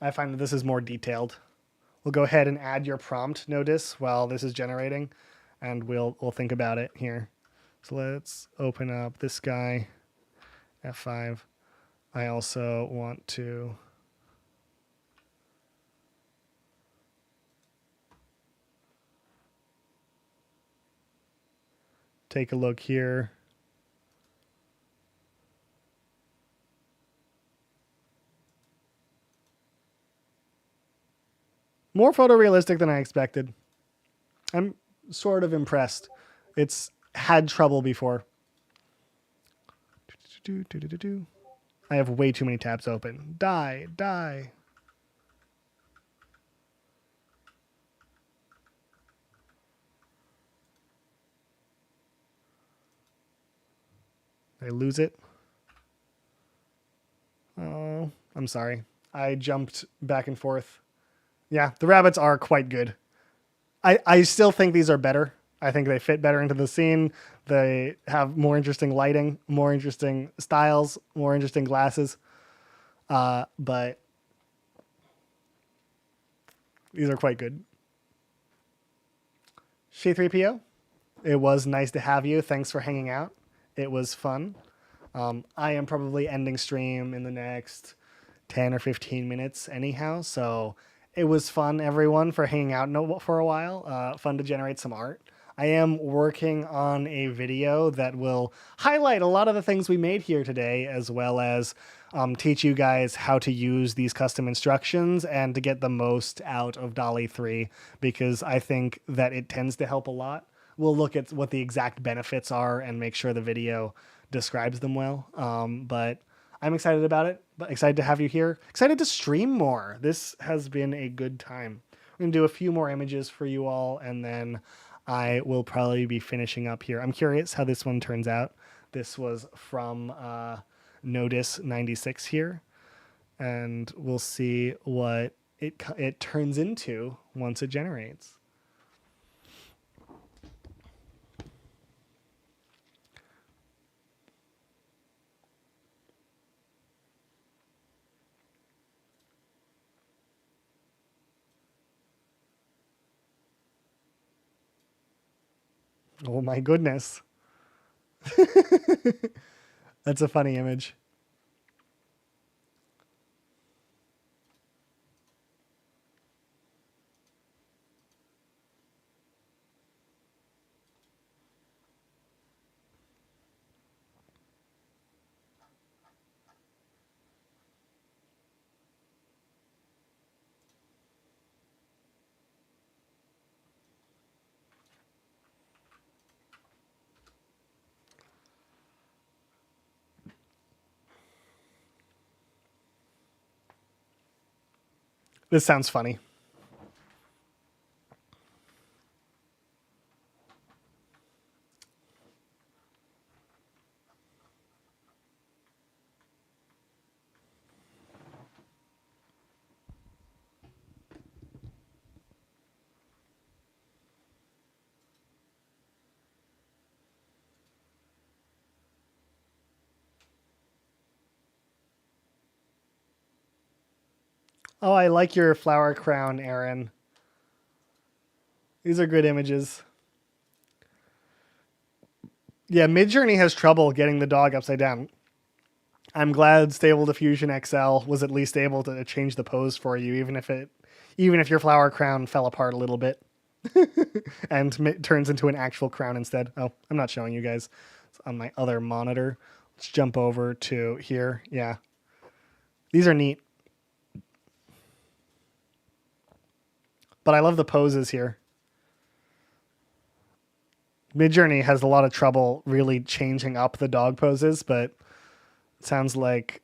I find that this is more detailed. We'll go ahead and add your prompt notice while this is generating, and we'll think about it here. So let's open up this guy, F5. I also want to take a look here. More photorealistic than I expected. I'm sort of impressed. It's had trouble before. I have way too many tabs open. Die. Did I lose it? Oh, I'm sorry. I jumped back and forth. Yeah, the rabbits are quite good. I still think these are better. I think they fit better into the scene. They have more interesting lighting, more interesting styles, more interesting glasses. But these are quite good. C3PO, it was nice to have you. Thanks for hanging out. It was fun. I am probably ending stream in the next 10 or 15 minutes anyhow, so it was fun, everyone, for hanging out for a while. Fun to generate some art. I am working on a video that will highlight a lot of the things we made here today, as well as teach you guys how to use these custom instructions and to get the most out of DALL-E 3, because I think that it tends to help a lot. We'll look at what the exact benefits are and make sure the video describes them well. But I'm excited about it, but excited to have you here. Excited to stream more. This has been a good time. We're going to do a few more images for you all, and then I will probably be finishing up here. I'm curious how this one turns out. This was from Notice 96 here, and we'll see what it turns into once it generates. Oh my goodness. That's a funny image. This sounds funny. Oh, I like your flower crown, Aaron. These are good images. Yeah, Midjourney has trouble getting the dog upside down. I'm glad Stable Diffusion XL was at least able to change the pose for you, even if your flower crown fell apart a little bit and turns into an actual crown instead. Oh, I'm not showing you guys. It's on my other monitor. Let's jump over to here. Yeah. These are neat. But I love the poses here. Midjourney has a lot of trouble really changing up the dog poses, but it sounds like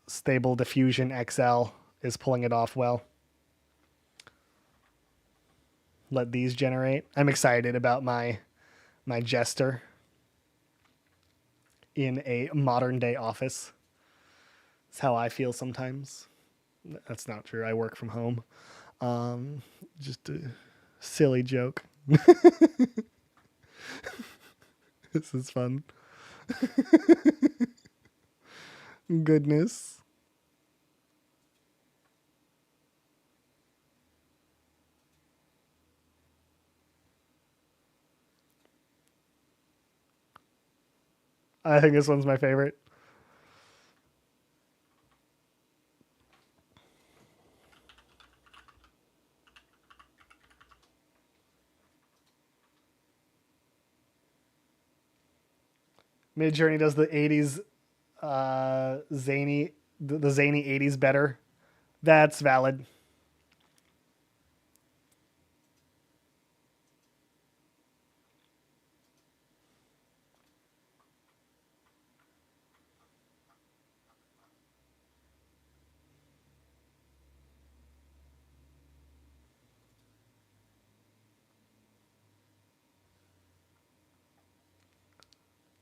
Stable Diffusion XL is pulling it off well. Let these generate. I'm excited about my jester in a modern day office. That's how I feel sometimes. That's not true. I work from home. Just a silly joke. This is fun. Goodness. I think this one's my favorite. Midjourney does the 80s zany the zany 80s better. That's valid.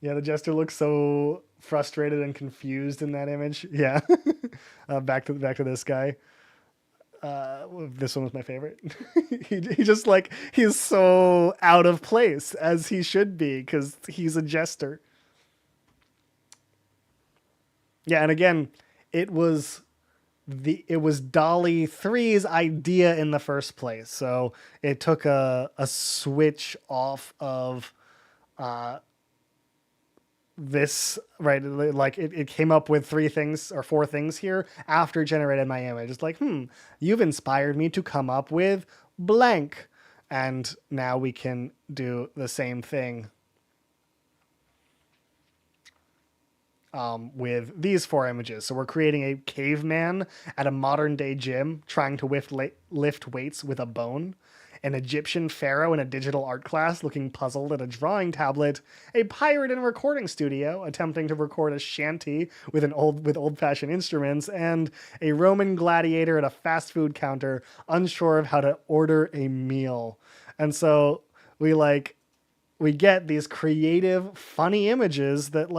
Yeah, the jester looks so frustrated and confused in that image. Yeah. Back to this guy. This one was my favorite. He just like he's so out of place as he should be because he's a jester. Yeah, and again, it was it was Dolly three's idea in the first place. So it took a switch off of this, right, like it came up with three things or four things here after it generated my image. It's like, you've inspired me to come up with blank, and now we can do the same thing with these four images. So we're creating a caveman at a modern day gym trying to lift weights with a bone, an Egyptian pharaoh in a digital art class looking puzzled at a drawing tablet, a pirate in a recording studio attempting to record a shanty with old-fashioned instruments, and a Roman gladiator at a fast food counter unsure of how to order a meal. And so we get these creative, funny images that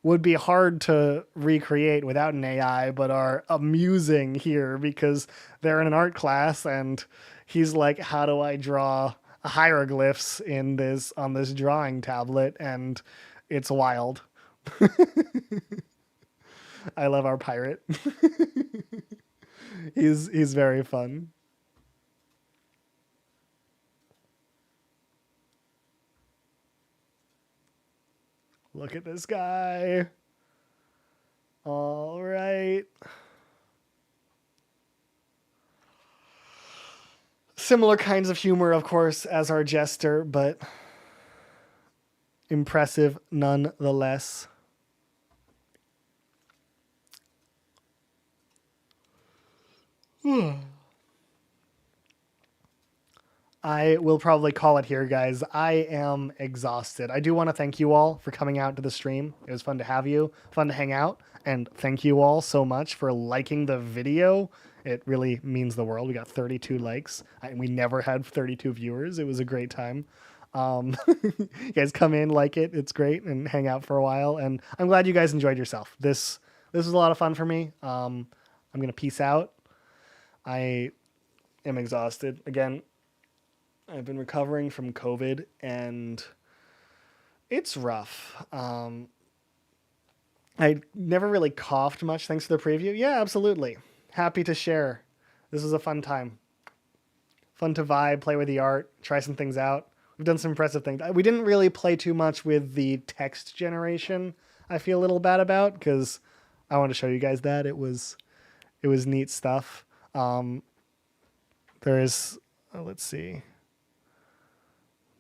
would be hard to recreate without an AI, but are amusing here because they're in an art class and he's like, how do I draw hieroglyphs in this on this drawing tablet? And it's wild. I love our pirate. He's very fun. Look at this guy. All right. Similar kinds of humor, of course, as our jester, but impressive nonetheless. I will probably call it here, guys. I am exhausted. I do want to thank you all for coming out to the stream. It was fun to have you, fun to hang out, and thank you all so much for liking the video. It really means the world. We got 32 likes. We never had 32 viewers. It was a great time. You guys come in, like it. It's great, and hang out for a while. And I'm glad you guys enjoyed yourself. This was a lot of fun for me. I'm gonna peace out. I am exhausted again. I've been recovering from COVID and it's rough. I never really coughed much thanks to the preview. Yeah, absolutely. Happy to share. This was a fun time. Fun to vibe, play with the art, try some things out. We've done some impressive things. We didn't really play too much with the text generation. I feel a little bad about because I want to show you guys that it was neat stuff. There is, let's see.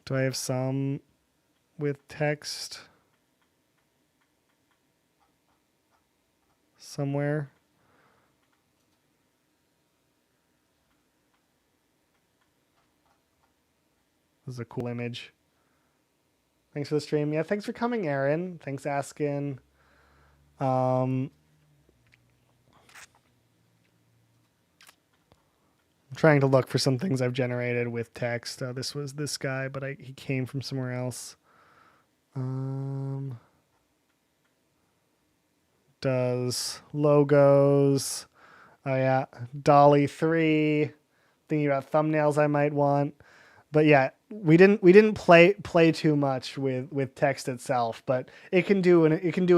Do I have some with text somewhere? This is a cool image. Thanks for the stream. Yeah, thanks for coming, Aaron. Thanks asking. I'm trying to look for some things I've generated with text. This was this guy, but he came from somewhere else. Does logos. Oh yeah, Dolly 3. Thinking about thumbnails I might want. But yeah, we didn't play too much with text itself, but it can do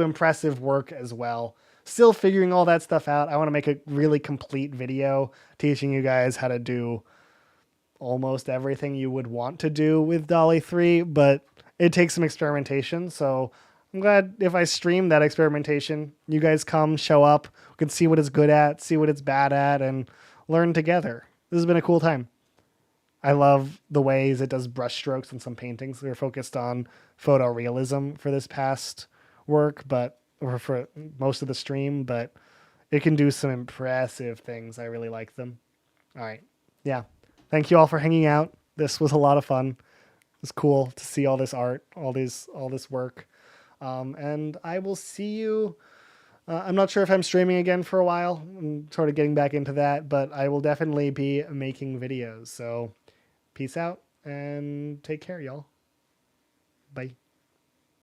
impressive work as well. Still figuring all that stuff out. I want to make a really complete video teaching you guys how to do almost everything you would want to do with Dolly 3, but it takes some experimentation. So I'm glad if I stream that experimentation, you guys come, show up, we can see what it's good at, see what it's bad at, and learn together. This has been a cool time. I love the ways it does brushstrokes in some paintings. We were focused on photorealism for this past work, or for most of the stream, but it can do some impressive things. I really like them. All right. Yeah. Thank you all for hanging out. This was a lot of fun. It was cool to see all this art, all this work. And I will see you. I'm not sure if I'm streaming again for a while. I'm sort of getting back into that, but I will definitely be making videos. So peace out and take care, y'all. Bye.